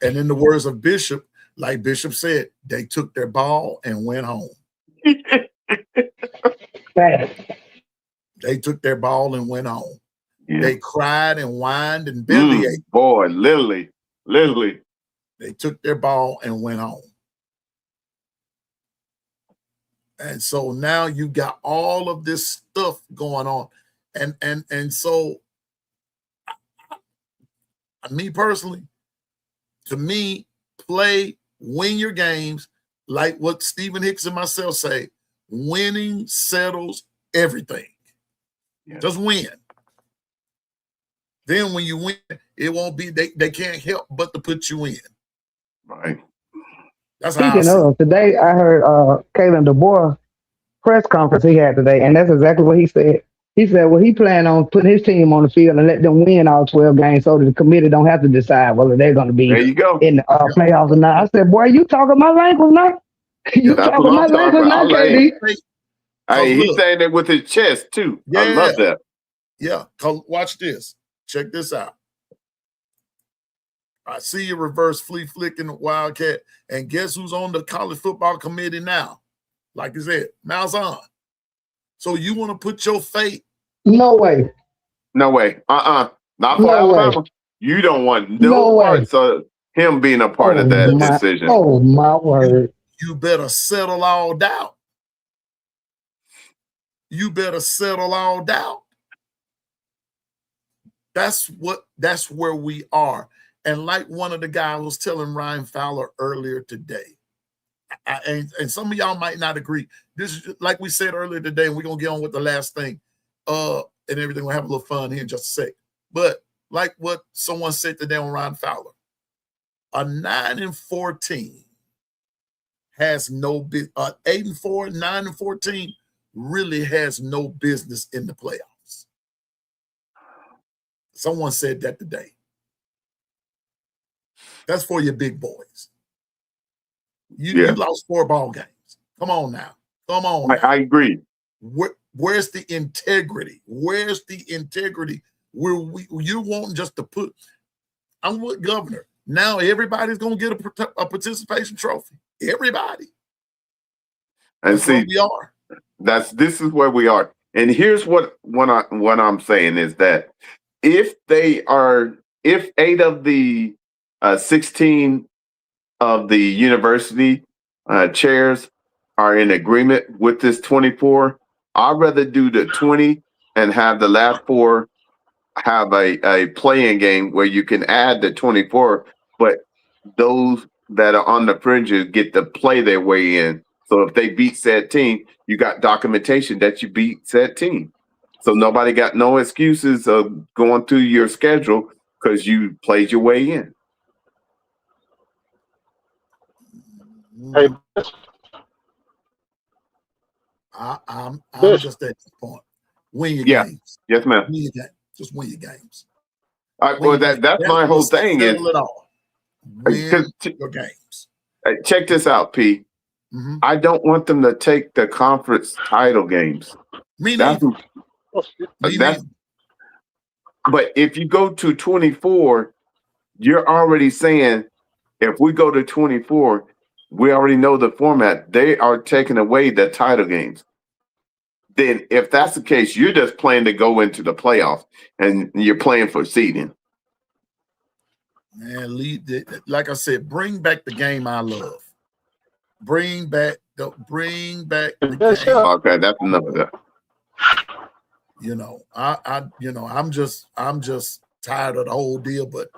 And in the words of Bishop, like Bishop said, they took their ball and went home. They took their ball and went home. Yeah. They cried and whined and bellyached. Boy, literally. They took their ball and went home. And so now you got all of this stuff going on. And so me personally, to me, win your games, like what Stephen Hicks and myself say, winning settles everything. Yeah. Just win. Then when you win, it won't be, they can't help but to put you in. Right. That's Speaking of, today I heard Kalen DeBoer press conference he had today, and that's exactly what he said. He said, well, he planned on putting his team on the field and let them win all 12 games so that the committee don't have to decide whether they're going to be in the playoffs or not. I said, boy, you talking my language now? You talking my language now, KD? Hey, he's saying that with his chest, too. Yeah. I love that. Yeah, watch this. Check this out. I see you reverse flea flicking Wildcat, and guess who's on the college football committee now? Like I said, Malzahn. So you want to put your fate? No way. Not for Alabama. You don't want no parts of him being a part of that decision. Oh my word! You better settle all doubt. You better settle all doubt. That's where we are. And like one of the guys was telling Ryan Fowler earlier today, and some of y'all might not agree. This is like we said earlier today, and we're gonna get on with the last thing, and everything. We'll have a little fun here in just a sec. But like what someone said today on Ryan Fowler, a 9-14 has no business. 8-4, 9-14 really has no business in the playoffs. Someone said that today. That's for your big boys. You lost 4 ball games. Come on now. Come on. Now. I agree. Where's the integrity? Where's the integrity? You want just to put? I'm with Governor. Now everybody's gonna get a participation trophy. Everybody. And that's see, where we are. This is where we are. And here's what I'm saying is that if 8 of the 16 of the university chairs are in agreement with this 24, I'd rather do the 20 and have the last 4 have a playing game where you can add the 24, but those that are on the fringes get to play their way in. So if they beat said team, you got documentation that you beat said team. So nobody got no excuses of going through your schedule because you played your way in. Hey, I'm Bishop. just at this point. Win your Yeah. games. Yes, ma'am. Win your game. Just win your games. Well, that's my whole thing is Settle it all. Win your games. check this out, P. Mhm. I don't want them to take the conference title games. Me That's, neither. Me that's neither. but if you go to 24, you're already saying if we go to 24, we already know the format. They are taking away the title games. Then if that's the case, you're just playing to go into the playoffs and you're playing for seeding. Man, like I said, bring back the game I love. Bring back the game. Okay, that's enough of that. I'm just tired of the whole deal, but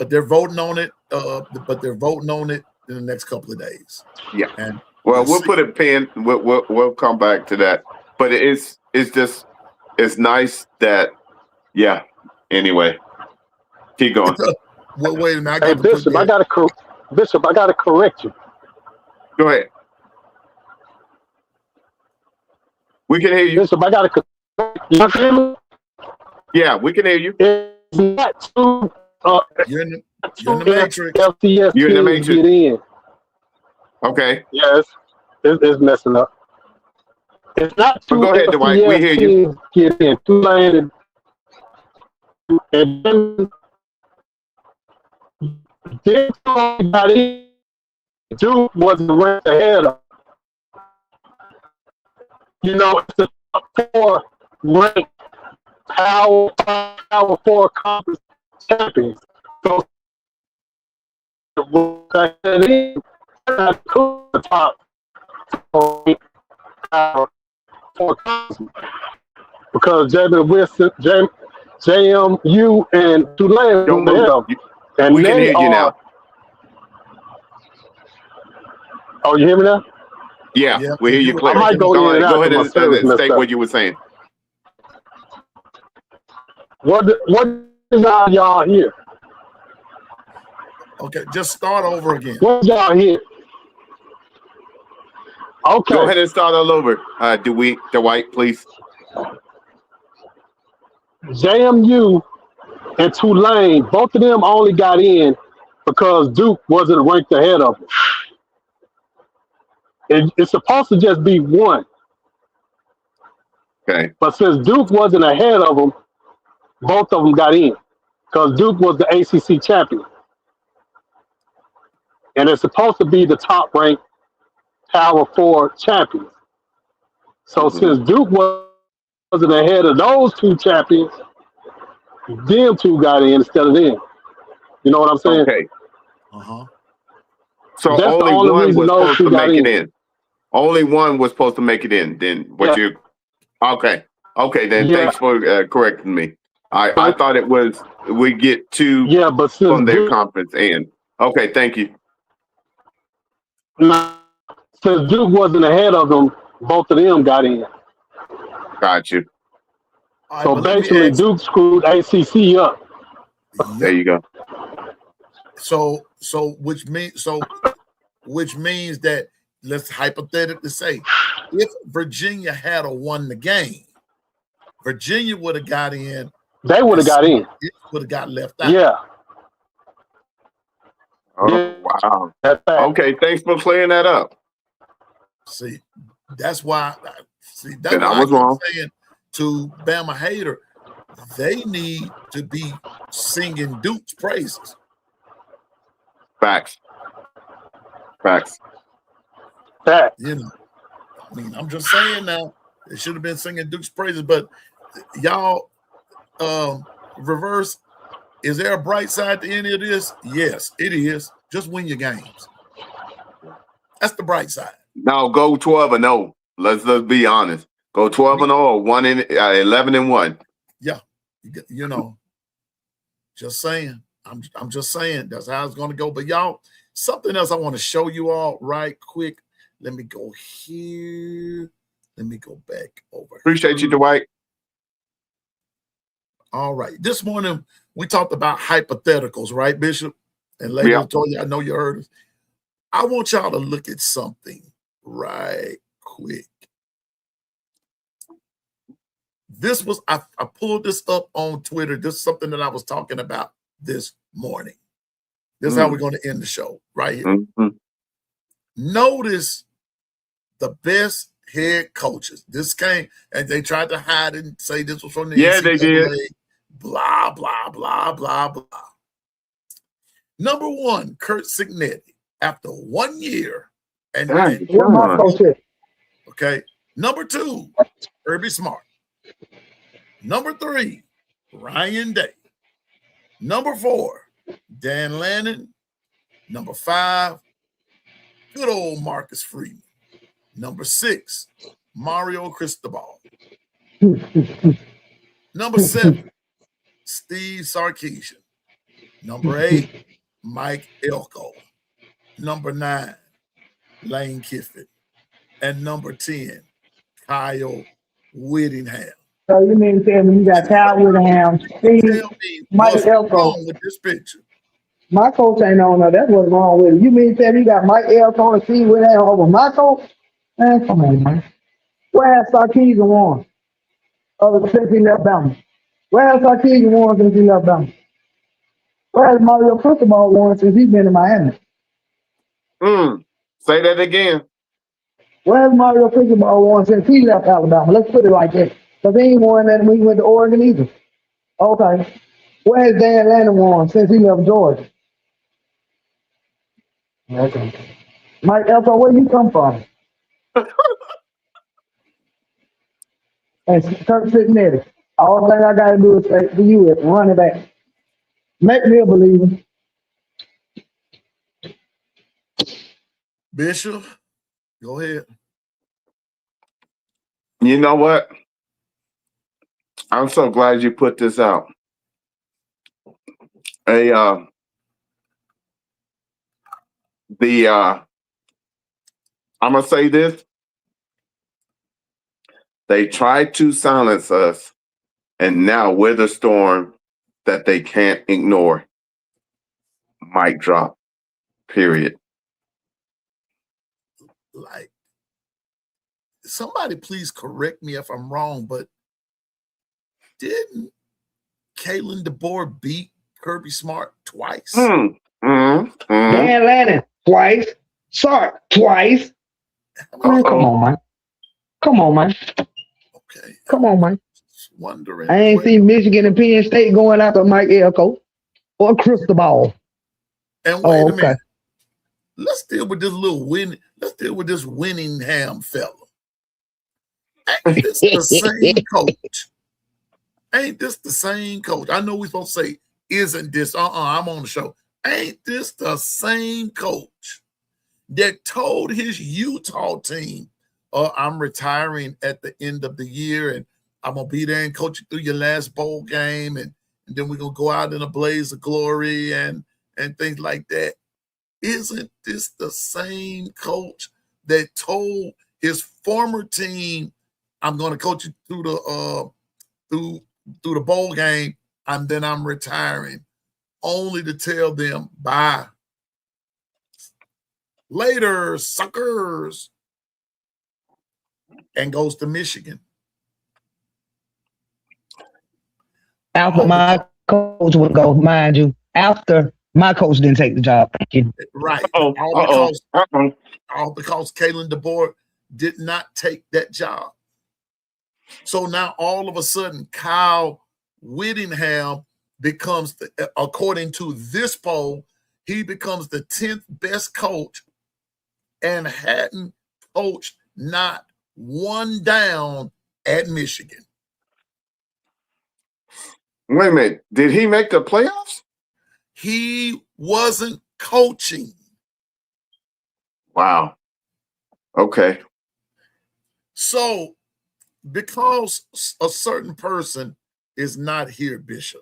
they're voting on it. But they're voting on it in the next couple of days. Yeah. And Well, we'll put a pin. We'll come back to that. But it's nice that Anyway, keep going. Well, wait a minute. Hey, Bishop, I gotta correct you. Go ahead. We can hear you. Bishop, I gotta correct you. You hear me? Yeah, we can hear you. It's not too. You're in the matrix. FCS You're in the teams matrix. get in. Okay. Yes, it's messing up. It's not So two go ahead, Dwight. We hear you. teams get in. Tulane and then Tulane got in. Duke wasn't ranked ahead of. It's the top 4 ranked Power 4 conference champions. So the top 4 Power 4 conference because Jamin Wilson, JMU, and Tulane Don't were ahead of move. them. And We can they hear you now. Oh, you hear me now? Yeah, Yeah, we hear you I clear. might go in and out Go ahead because my service and messed state up. what you were saying. What is y'all here? Okay, just start over again. What y'all here? Okay. Go ahead and start all over. Dwight, please. JMU and Tulane, both of them only got in because Duke wasn't ranked ahead of them. It's supposed to just be one, Okay. but since Duke wasn't ahead of them, both of them got in because Duke was the ACC champion. And it's supposed to be the top-ranked Power 4 champions. So since Duke wasn't ahead of those 2 champions, them 2 got in instead of them. You know what I'm saying? Okay. Uh-huh. So That's the only only one reason was those supposed to 2 got make it in. in. Only one was supposed to make it in. Then what Yeah. you? Okay. Okay. Then Yeah. thanks for correcting me. I thought it was we get 2 Yeah, but from since their Duke, conference in. Okay. Thank you. since Duke wasn't ahead of them, both of them got in. Got you. All right, So but let me basically, ask- Duke screwed ACC up. There you go. So which means which means that let's hypothetically say if Virginia had won the game, Virginia would have got in. They would have got in. It would have got left out. Yeah. Oh, wow. That's fact. Okay, thanks for clearing that up. See, that's why. That's Then why I was keep wrong. saying to Bama hater, they need to be singing Duke's praises. Facts. Fact. You know, I mean, I'm just saying now, they should have been singing Duke's praises. But y'all, reverse. Is there a bright side to any of this? Yes, it is. Just win your games. That's the bright side. Now go 12-0. Let's be honest. Go 12-0 or 11-1. Yeah, you know, just saying. I'm just saying that's how it's going to go. But y'all, something else I want to show you all right quick. Let me go here. Let me go back over. Appreciate here. you, Dwight. All right. This morning we talked about hypotheticals, right, Bishop? And later Yeah. I told you, I know you heard us. I want y'all to look at something right quick. This was, I pulled this up on Twitter. This is something that I was talking about this morning. This is how we're going to end the show right here. Mm-hmm. Notice the best head coaches. This came, and they tried to hide it and say this was from the Yeah, they did. Blah, blah, blah, blah, blah. Number one, Kurt Signetti, after 1 year. And Dang, What come my on. coach said. okay. Number two, Kirby Smart. Number three, Ryan Day. Number four, Dan Lannon. Number five, good old Marcus Freeman. Number six, Mario Cristobal. Number seven, Steve Sarkisian. Number eight, Mike Elko. Number nine, Lane Kiffin. And number 10, Kyle Whittingham. So you mean to tell me you got Kyle Whittingham, Steve, Tell me Mike what's Elko. wrong with this picture. My coach ain't on there. That's what's wrong with it. You mean to tell me you got Mike Elko and Steve Whittingham over my coach? Man, come on, man. Where has Sarkisian won? Since he left Bama. Where has Sarkisian won since he left Bama? Where has Mario Cristobal won since he's been in Miami? Say that again. Where has Mario Cristobal won since he left Alabama? Let's put it like that. Because he ain't won that when he went to Oregon either. Okay. Where has Dan Lannon won since he left Georgia? Okay. Mike Elko, where you come from? And Kirk Signetti. All thing I got to do is say to you is run it back. Make me a believer. Bishop, go ahead. You know what? I'm so glad you put this out. I'm gonna say this. They tried to silence us, and now we're the storm that they can't ignore. Mic drop. Period. Like, somebody please correct me if I'm wrong, but didn't Kalen DeBoer beat Kirby Smart twice? Dan Lannon twice. Sark twice. Man, come on, man. Come on, man. Okay. Come on, man. Just wondering. I ain't seen Michigan and Penn State going after Mike Elko or Cristobal. And wait a okay. minute. Let's deal with this little win. Let's deal with this Whittingham fella. Ain't this the same coach? Ain't this the same coach? I know we're supposed to say, isn't this? I'm on the show. Ain't this the same coach that told his Utah team, I'm retiring at the end of the year and I'm going to be there and coach you through your last bowl game and then we're going to go out in a blaze of glory and things like that. Isn't this the same coach that told his former team, I'm going to coach you through the bowl game and then I'm retiring, only to tell them bye? Later, suckers. And goes to Michigan. After my coach would go, mind you, after my coach didn't take the job. Thank you. Right. Oh, All because Kalen DeBoer did not take that job. So now all of a sudden, Kyle Whittingham becomes, according to this poll, he becomes the 10th best coach and hadn't coached not one down at Michigan. Wait a minute. Did he make the playoffs? He wasn't coaching. Wow. Okay. So because a certain person is not here, Bishop,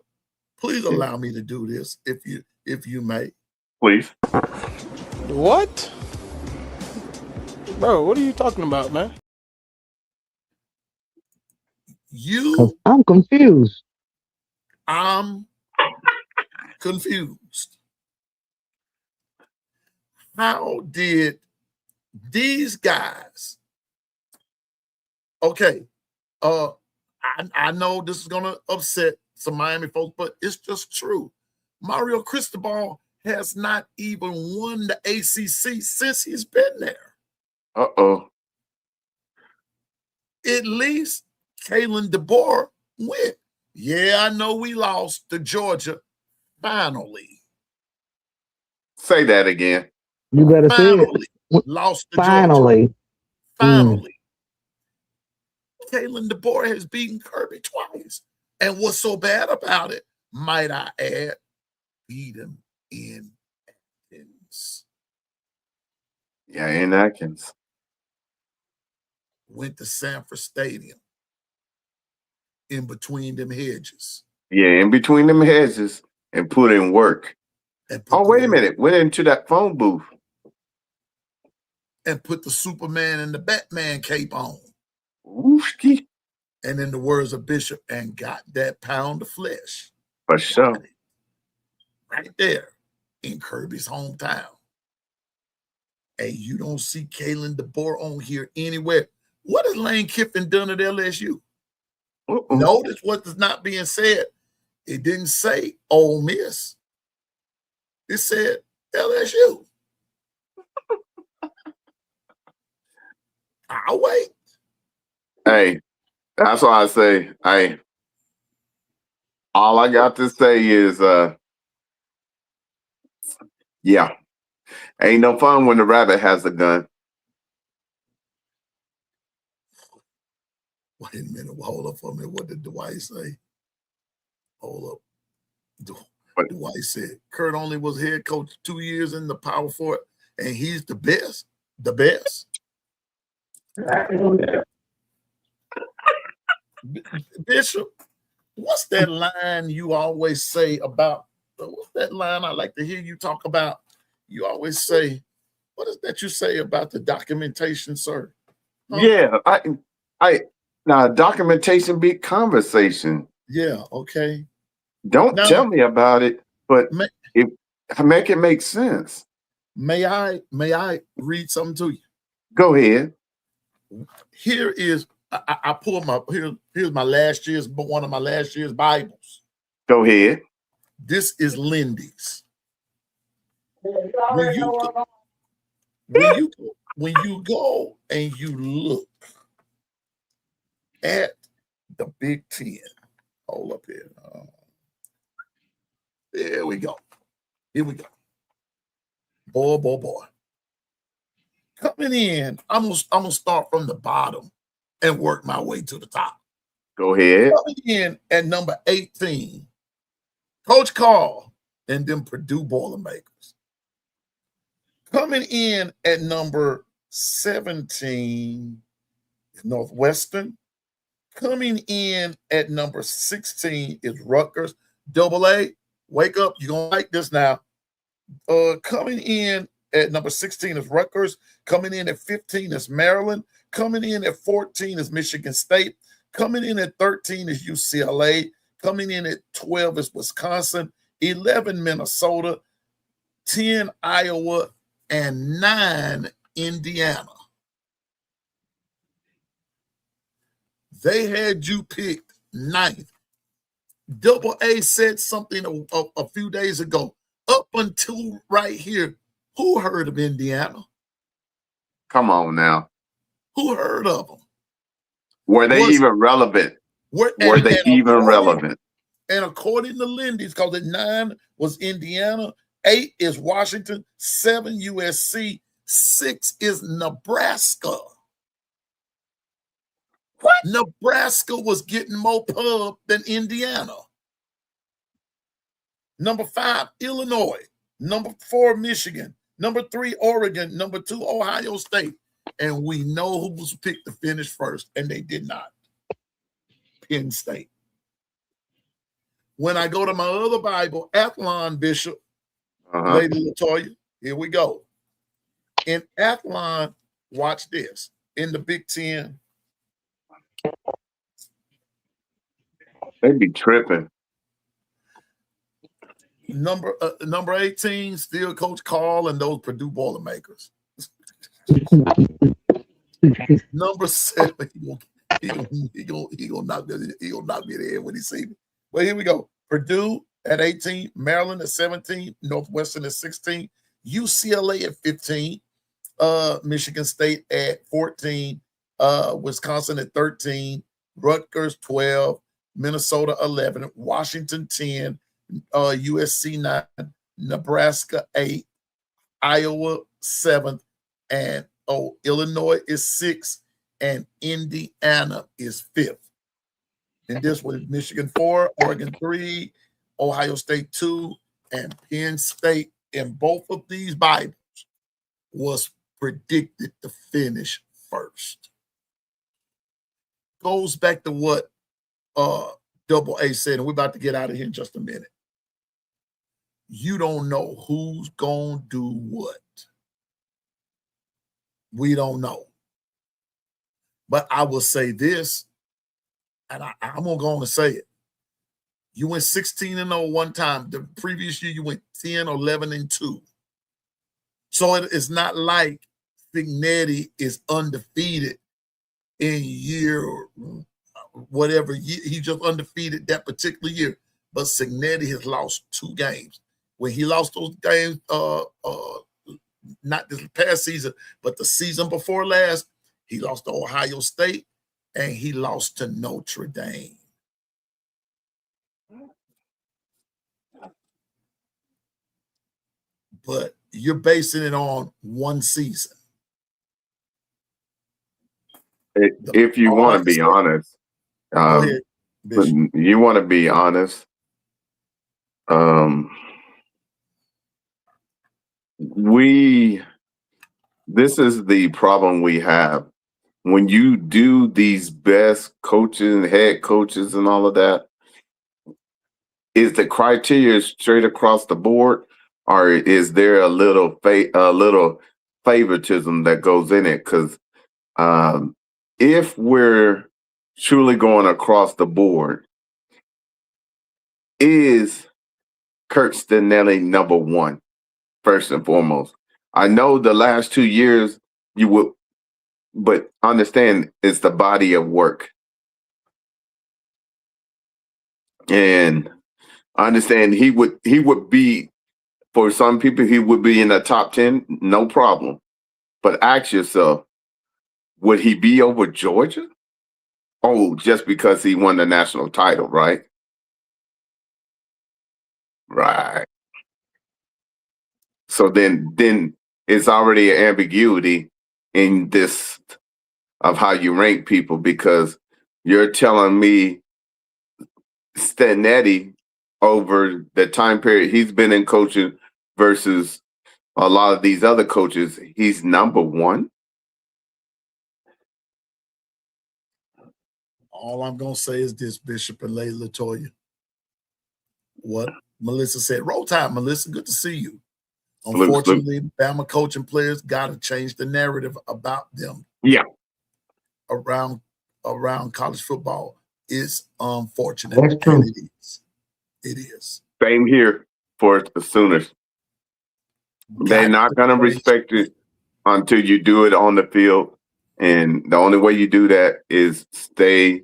please allow me to do this if you may. Please. What? Bro, what are you talking about, man? I'm confused. I'm confused. How did these guys? Okay, I know this is gonna upset some Miami folks, but it's just true. Mario Cristobal has not even won the ACC since he's been there. Uh-oh. At least Kalen DeBoer went. Yeah, I know we lost to Georgia finally. Say that again. You better say it. Finally lost to Georgia. Finally. Finally. Kalen DeBoer has beaten Kirby twice. And what's so bad about it, might I add, beat him in Athens. Yeah, in Atkins. Went to Sanford Stadium. In between them hedges. Yeah, in between them hedges and put in work. Oh, wait a minute. Went into that phone booth. And put the Superman and the Batman cape on. Ooski. And in the words of Bishop, and got that pound of flesh. For sure. Right there in Kirby's hometown. And you don't see Kalen DeBoer on here anywhere. What has Lane Kiffin done at LSU? Notice what is not being said. It didn't say Ole Miss. It said LSU. I'll wait. Hey, that's why I say, all I got to say is, yeah, ain't no fun when the rabbit has a gun. Wait a minute. Hold up for a minute. What did Dwight say? Hold up. Dwight said Kurt only was head coach 2 years in the Power Four, and he's the best. The best. Bishop, what's that line you always say about? What's that line I like to hear you talk about? You always say, what is that you say about the documentation, sir? Huh? Yeah, now documentation beat conversation. Yeah, okay. Don't tell me about it, but make it make sense. May I read something to you? Go ahead. Here is I pulled here's my last year's, but one of my last year's Bibles. Go ahead. This is Lindy's. When you go and you look at the Big Ten, hold up here. There we go. Here we go. Boy. Coming in, I'm gonna start from the bottom and work my way to the top. Go ahead. Coming in at number 18, Coach Carl and them Purdue Boilermakers. Coming in at number 17, Northwestern. Coming in at number 16 is Rutgers. AA, wake up. You're going to like this now. Coming in at number 16 is Rutgers. Coming in at 15 is Maryland. Coming in at 14 is Michigan State. Coming in at 13 is UCLA. Coming in at 12 is Wisconsin. 11, Minnesota. 10, Iowa. and 9 Indiana. They had you picked 9th. Double A said something a few days ago. Up until right here, who heard of Indiana? Come on now. Who heard of them? Were they even relevant? Were they even relevant? And according to Lindy's, because at 9 was Indiana, 8 is Washington, 7 USC, 6 is Nebraska. What? Nebraska was getting more pub than Indiana. Number 5, Illinois. Number 4, Michigan. Number 3, Oregon. Number 2, Ohio State. And we know who was picked to finish first, and they did not. Penn State. When I go to my other Bible, Athlon, Bishop, Lady Latoya, here we go. In Athlon, watch this. In the Big Ten, they be tripping. Number 18, still Coach Carl and those Purdue Boilermakers. Number 7, he gonna knock me in the head when he see me. But here we go. Purdue at 18, Maryland at 17, Northwestern at 16, UCLA at 15, Michigan State at 14, Wisconsin at 13, Rutgers 12, Minnesota 11, Washington 10, USC 9, Nebraska 8, Iowa 7th, and Illinois is 6th, and Indiana is 5th. And this was Michigan 4, Oregon 3, Ohio State 2, and Penn State in both of these Bibles was predicted to finish first. Goes back to what Double A said, and we're about to get out of here in just a minute. You don't know who's going to do what. We don't know. But I will say this, and I'm going to go on and say it. You went 16-0 one time. The previous year, you went 10-11-2. So it's not like Signetti is undefeated in year whatever. He just undefeated that particular year. But Signetti has lost 2 games. When he lost those games, not this past season, but the season before last, he lost to Ohio State and he lost to Notre Dame. But you're basing it on one season. If you want to be honest, you want to be honest, this is the problem we have. When you do these best coaches and head coaches and all of that, is the criteria straight across the board, or is there a little favoritism that goes in it? Because if we're truly going across the board, is Curt Stinelli number 1, first and foremost? I know the last 2 years you would, but understand it's the body of work. And I understand he would be, for some people, he would be in the top 10, no problem. But ask yourself, would he be over Georgia? Oh, just because he won the national title, right? Right. So then it's already an ambiguity in this of how you rank people, because you're telling me Stinelli over the time period he's been in coaching versus a lot of these other coaches, he's number 1. All I'm going to say is this, Bishop and Lady Latoya. What Melissa said. Roll Tide, Melissa. Good to see you. Unfortunately, Bama coaching players got to change the narrative about them. Yeah. Around college football is unfortunate. That's true. It is. Same here for the Sooners. They're Got not to going to play. respect it until you do it on the field. And the only way you do that is stay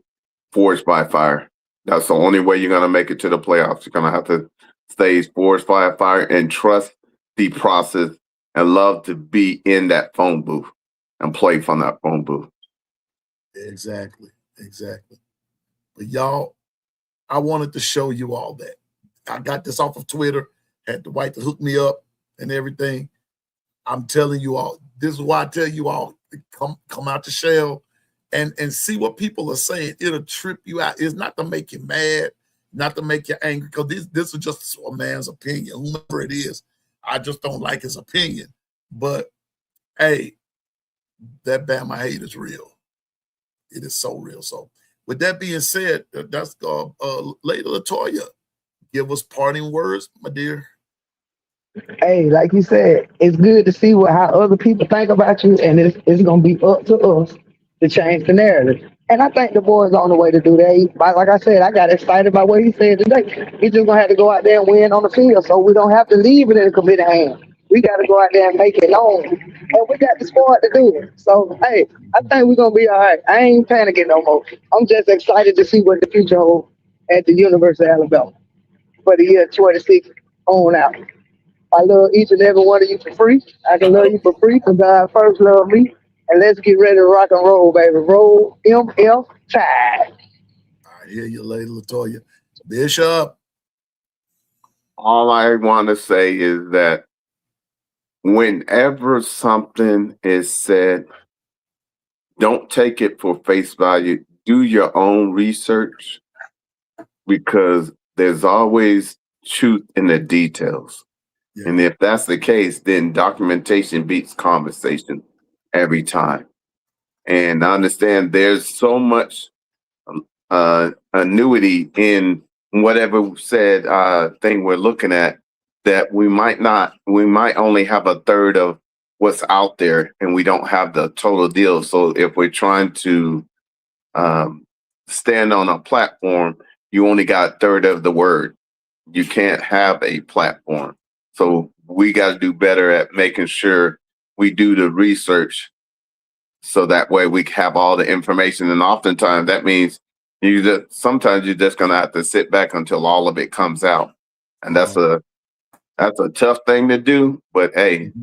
forged by fire. That's the only way you're going to make it to the playoffs. You're going to have to stay forged by fire and trust the process and love to be in that phone booth and play from that phone booth. Exactly. But y'all, I wanted to show you all that. I got this off of Twitter, had the white to hook me up and everything. I'm telling you all, this is why I tell you all, come out the shell and see what people are saying. It'll trip you out. It's not to make you mad, not to make you angry, because this is just a man's opinion, whomever it is. I just don't like his opinion. But hey, that Bama hate is real. It is so real. So with that being said, that's Lady Latoya. Give us parting words, my dear. Hey, like you said, it's good to see how other people think about you, and it's gonna be up to us to change the narrative. And I think the boy's on the way to do that. Like I said, I got excited by what he said today. He just gonna have to go out there and win on the field, so we don't have to leave it in the committee hand. We got to go out there and make it known, and we got the squad to do it. So hey, I think we're gonna be all right. I ain't panicking no more. I'm just excited to see what the future holds at the University of Alabama for the year 26 on out. I love each and every one of you for free. I can love you for free because God first loved me. And let's get ready to rock and roll, baby. Roll MF Tide. I hear you, Lady Latoya. Bishop. All I want to say is that whenever something is said, don't take it for face value. Do your own research, because there's always truth in the details. Yeah. And if that's the case, then documentation beats conversation every time. And I understand there's so much annuity in whatever said thing we're looking at that we might only have a third of what's out there, and we don't have the total deal. So if we're trying to stand on a platform, you only got a third of the word. You can't have a platform. So we got to do better at making sure we do the research, so that way we have all the information. And oftentimes that means sometimes you're just going to have to sit back until all of it comes out. And that's a tough thing to do. But hey,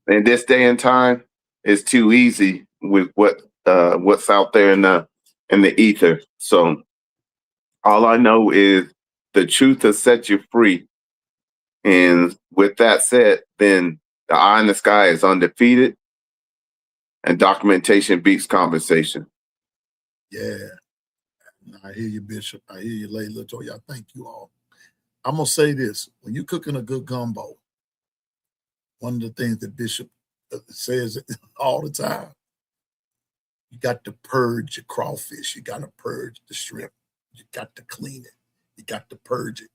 in this day and time, it's too easy with what's out there in the ether. So all I know is the truth will set you free. And with that said, then the eye in the sky is undefeated, and documentation beats conversation. Yeah. I hear you, Bishop. I hear you, Lady Latoya. I thank you all. I'm going to say this. When you're cooking a good gumbo, one of the things that Bishop says all the time, you got to purge your crawfish. You got to purge the shrimp. You got to clean it. You got to purge it.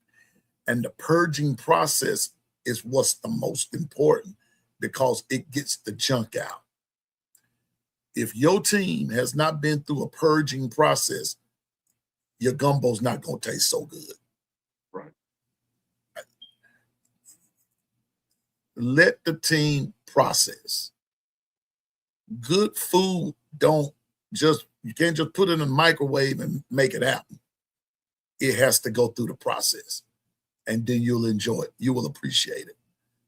And the purging process is what's the most important, because it gets the junk out. If your team has not been through a purging process, your gumbo's not going to taste so good. Right. Let the team process. Good food you can't just put it in the microwave and make it happen. It has to go through the process, and then you'll enjoy it. You will appreciate it.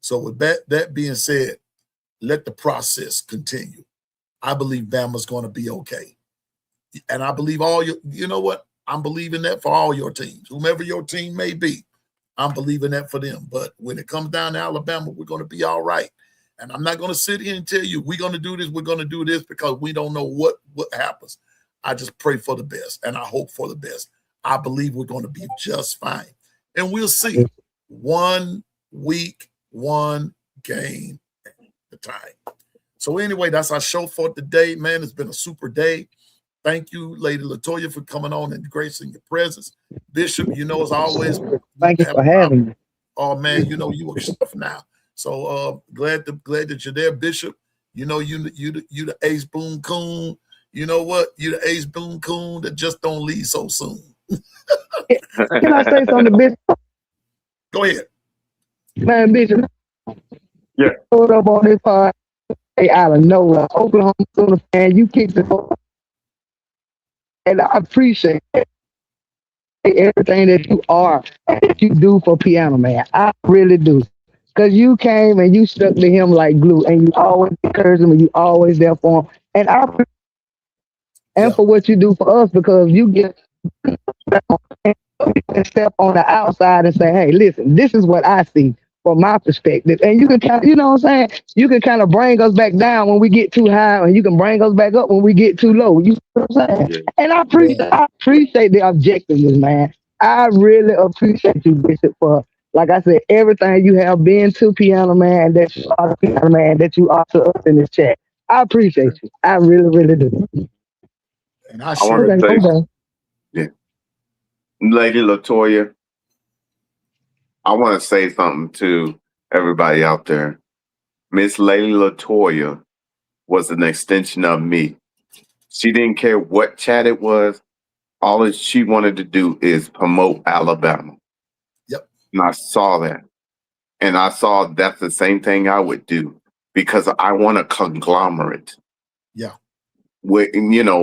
So with that being said, let the process continue. I believe Bama's going to be okay. And I believe you know what? I'm believing that for all your teams, whomever your team may be. I'm believing that for them. But when it comes down to Alabama, we're going to be all right. And I'm not going to sit here and tell you we're going to do this, we're going to do this, because we don't know what happens. I just pray for the best, and I hope for the best. I believe we're going to be just fine. And we'll see. 1 week, 1 game at a time. So anyway, that's our show for today, man. It's been a super day. Thank you, Lady Latoya, for coming on and gracing your presence. Bishop, as always. Thank you for having me. Oh, man, you are stuff now. So glad that you're there, Bishop. You the ace boom coon. You know what? You the ace boom coon that just don't leave so soon. Can I say something, Bishop? Go ahead. Man, Bishop, Yeah. Showed up on this part. Hey, out of nowhere, Oklahoma Sooner fan, you kicked the ball, and I appreciate everything that you are and that you do for Piano Man. I really do. Because you came and you stuck to him like glue, and you always encourage him, and you always there for him. And Yeah. for what you do for us, because you get and step on the outside and say, hey, listen, this is what I see from my perspective. And you can kind of, you know what I'm saying? You can kind of bring us back down when we get too high, and you can bring us back up when we get too low. You know what I'm saying? Yeah. And Yeah. I appreciate the objectiveness, man. I really appreciate you, Bishop, for, like I said, everything you have been to Piano Man, that you are to Piano Man, that you are to us in this chat. I appreciate you. I really, really do. And I I want sure to Okay, say, I'm done. yeah, Lady Latoya, I want to say something to everybody out there. Miss Lady Latoya was an extension of me. She didn't care what chat it was. All that she wanted to do is promote Alabama. Yep. And I saw that. And I saw that's the same thing I would do because I want a conglomerate. Yeah.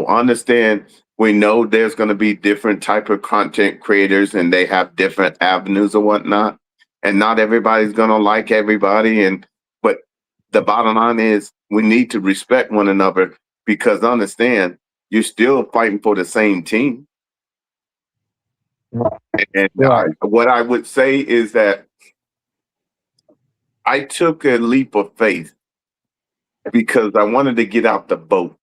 Understand, we know there's going to be different type of content creators and they have different avenues or whatnot. And not everybody's going to like everybody. But the bottom line is we need to respect one another because understand you're still fighting for the same team. And Right. what I would say is that I took a leap of faith because I wanted to get out the boat.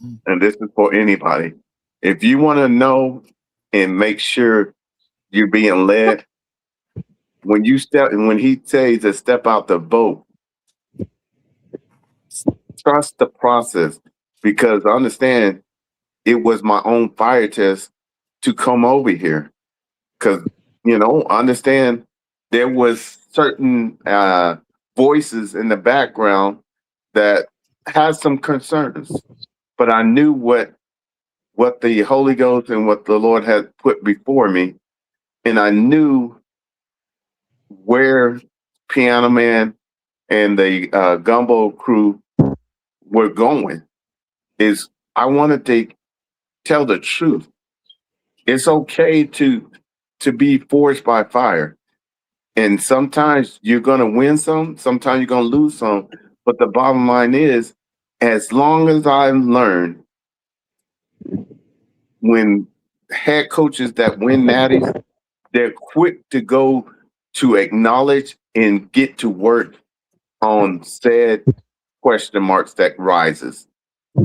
Mhm. And this is for anybody. If you want to know and make sure you're being led, when he says to step out the boat, trust the process because understand it was my own fire test to come over here. Because, understand there was certain voices in the background that had some concerns, but I knew what the Holy Ghost and what the Lord had put before me, and I knew where Piano Man and the Gumbo crew were going. Is I wanted to tell the truth. It's okay to be forged by fire, and sometimes you're gonna win some, sometimes you're gonna lose some. But the bottom line is, as long as I learn when head coaches that win natties, they're quick to go to acknowledge and get to work on said question marks that rises.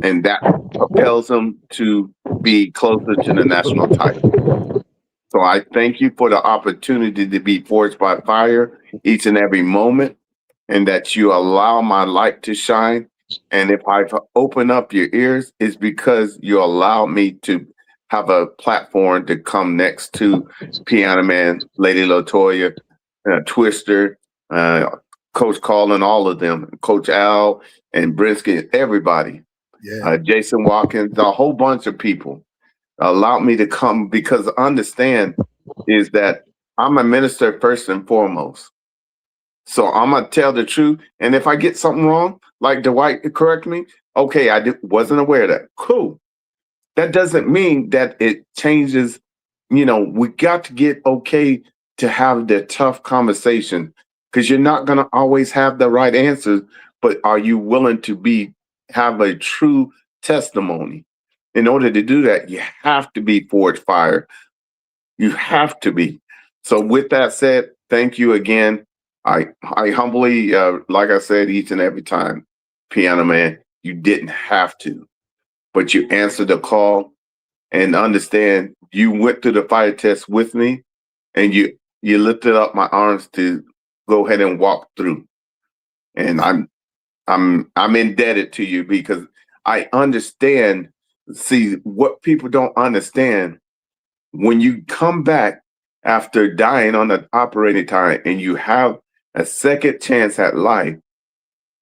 And that propels them to be closer to the national title. So I thank you for the opportunity to be forged by fire each and every moment, and that you allow my light to shine. And if I've opened up your ears, it's because you allow me to have a platform to come next to Piano Man, Lady Latoya, Twister, Coach Colin, all of them, Coach Al and Brisket, everybody, Yeah. Jason Watkins, a whole bunch of people allowed me to come because understand is that I'm a minister first and foremost. So I'm gonna tell the truth. And if I get something wrong, like Dwight correct me, okay, wasn't aware of that. Cool. That doesn't mean that it changes. We got to get okay to have the tough conversation because you're not gonna always have the right answers, but are you willing to have a true testimony? In order to do that, you have to be forged fire. You have to be. So with that said, thank you again. I humbly, like I said, each and every time, Piano Man, you didn't have to, but you answered the call and understand you went through the fire test with me and you lifted up my arms to go ahead and walk through. And I'm indebted to you because I understand. See, what people don't understand, when you come back after dying on the operating table and you have a second chance at life,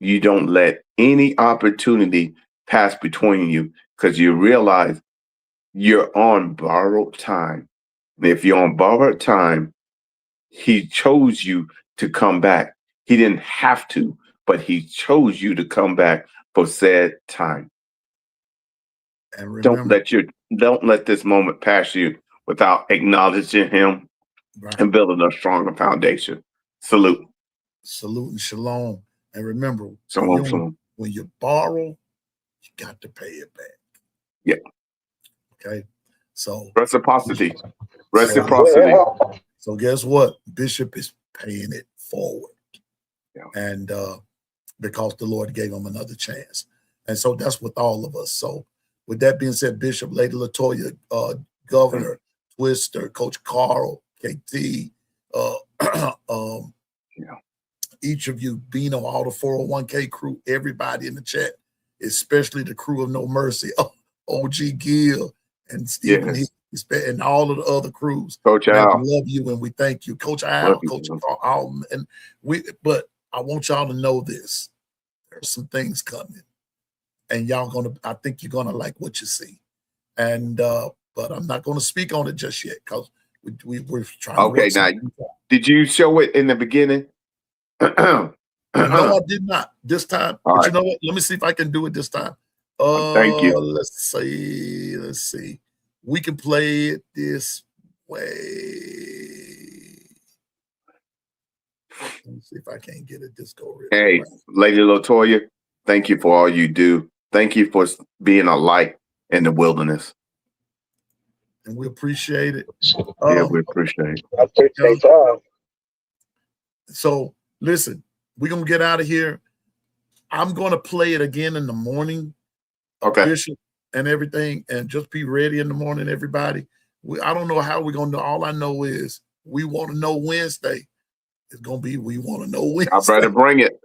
you don't let any opportunity pass between you because you realize you're on borrowed time. And if you're on borrowed time, he chose you to come back. He didn't have to, but he chose you to come back for said time. And remember, Don't let this moment pass you without acknowledging him right, and building a stronger foundation. Salute. salute and shalom. And remember, Shalom, shalom. when you borrow, you got to pay it back. Yeah. Okay. So Reciprocity. Reciprocity. So guess what? Bishop is paying it forward. Yeah. And because the Lord gave him another chance. And so that's with all of us. So with that being said, Bishop, Lady Latoya, Governor, Twister, Coach Carl, KT, each of you, Bino, all the 401k crew, everybody in the chat, especially the crew of No Mercy, OG Gill and Stephen, and all of the other crews. Coach Man, Al. we love you and we thank you. Coach Al, Coach Al, and but I want y'all to know this. There's some things coming. And I think you're gonna like what you see. And but I'm not gonna speak on it just yet because we're trying to Okay, now did you show it in the beginning? No, I did not this time. All but right. You know what? Let me see if I can do it this time. Thank you. Let's see. We can play it this way. Let me see if I can't get it this go. Hey, Lady Latoya, thank you for all you do. Thank you for being a light in the wilderness. And we appreciate it. Yeah, we appreciate it. I appreciate y'all. So listen, we're gonna get out of here. I'm gonna play it again in the morning. Okay. Bishop and everything, and just be ready in the morning, everybody. I don't know how we're gonna know. All I know is we want to know Wednesday. It's gonna be we want to know Wednesday. I better bring it.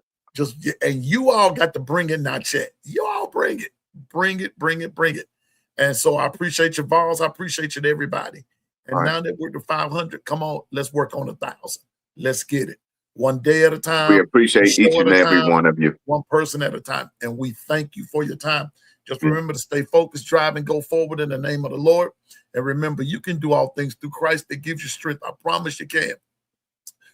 And you all got to bring it, not chat. You all bring it. Bring it. And so I appreciate your balls. I appreciate you to everybody. And now that we're to 500, come on, let's work on 1,000. Let's get it. One day at a time. We appreciate each and every one of you. One person at a time. And we thank you for your time. Just remember to stay focused, drive, and go forward in the name of the Lord. And remember, you can do all things through Christ that gives you strength. I promise you can.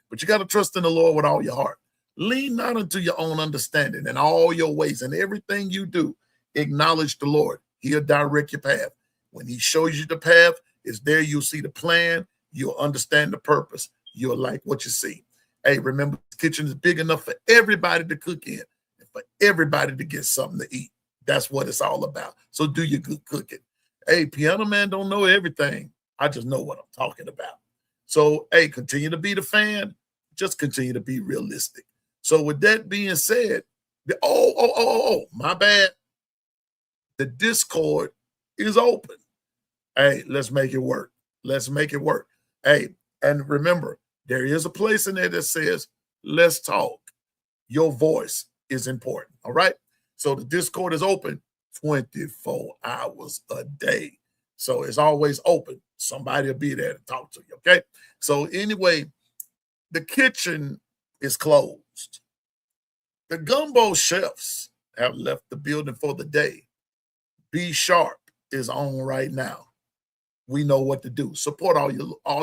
But you got to trust in the Lord with all your heart. Lean not unto your own understanding in all your ways, and everything you do, acknowledge the Lord. He'll direct your path. When he shows you the path, it's there you'll see the plan. You'll understand the purpose. You'll like what you see. Hey, remember, the kitchen is big enough for everybody to cook in and for everybody to get something to eat. That's what it's all about. So do your good cooking. Hey, Piano Man don't know everything. I just know what I'm talking about. So, hey, continue to be the fan. Just continue to be realistic. So with that being said, my bad. The Discord is open. Hey, let's make it work. Let's make it work. Hey, and remember, there is a place in there that says, let's talk. Your voice is important. All right. So the Discord is open 24 hours a day. So it's always open. Somebody will be there to talk to you. Okay. So anyway, the kitchen is closed. The gumbo chefs have left the building for the day. Be Sharp is on right now. We know what to do. Support all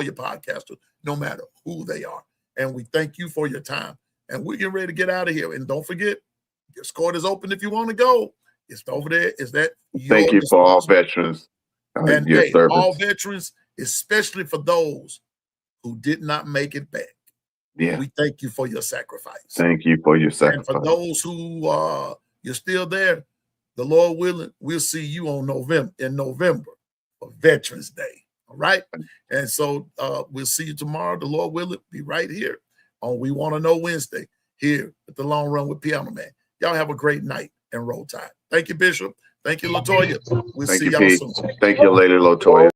your podcasters, no matter who they are. And we thank you for your time. And we're getting ready to get out of here. And don't forget, Discord is open if you want to go. It's over there. Is that thank you for all veterans and your service. All veterans, especially for those who did not make it back. Yeah. We thank you for your sacrifice. Thank you for your sacrifice. And for those who you're still there, the Lord willing, we'll see you in November for Veterans Day. All right. And so we'll see you tomorrow. The Lord willing, be right here on We Want to Know Wednesday here at the Long Run with Piano Man. Y'all have a great night and roll tide. Thank you, Bishop. Thank you, Latoya. We'll see y'all soon. Thank you, Lady Latoya.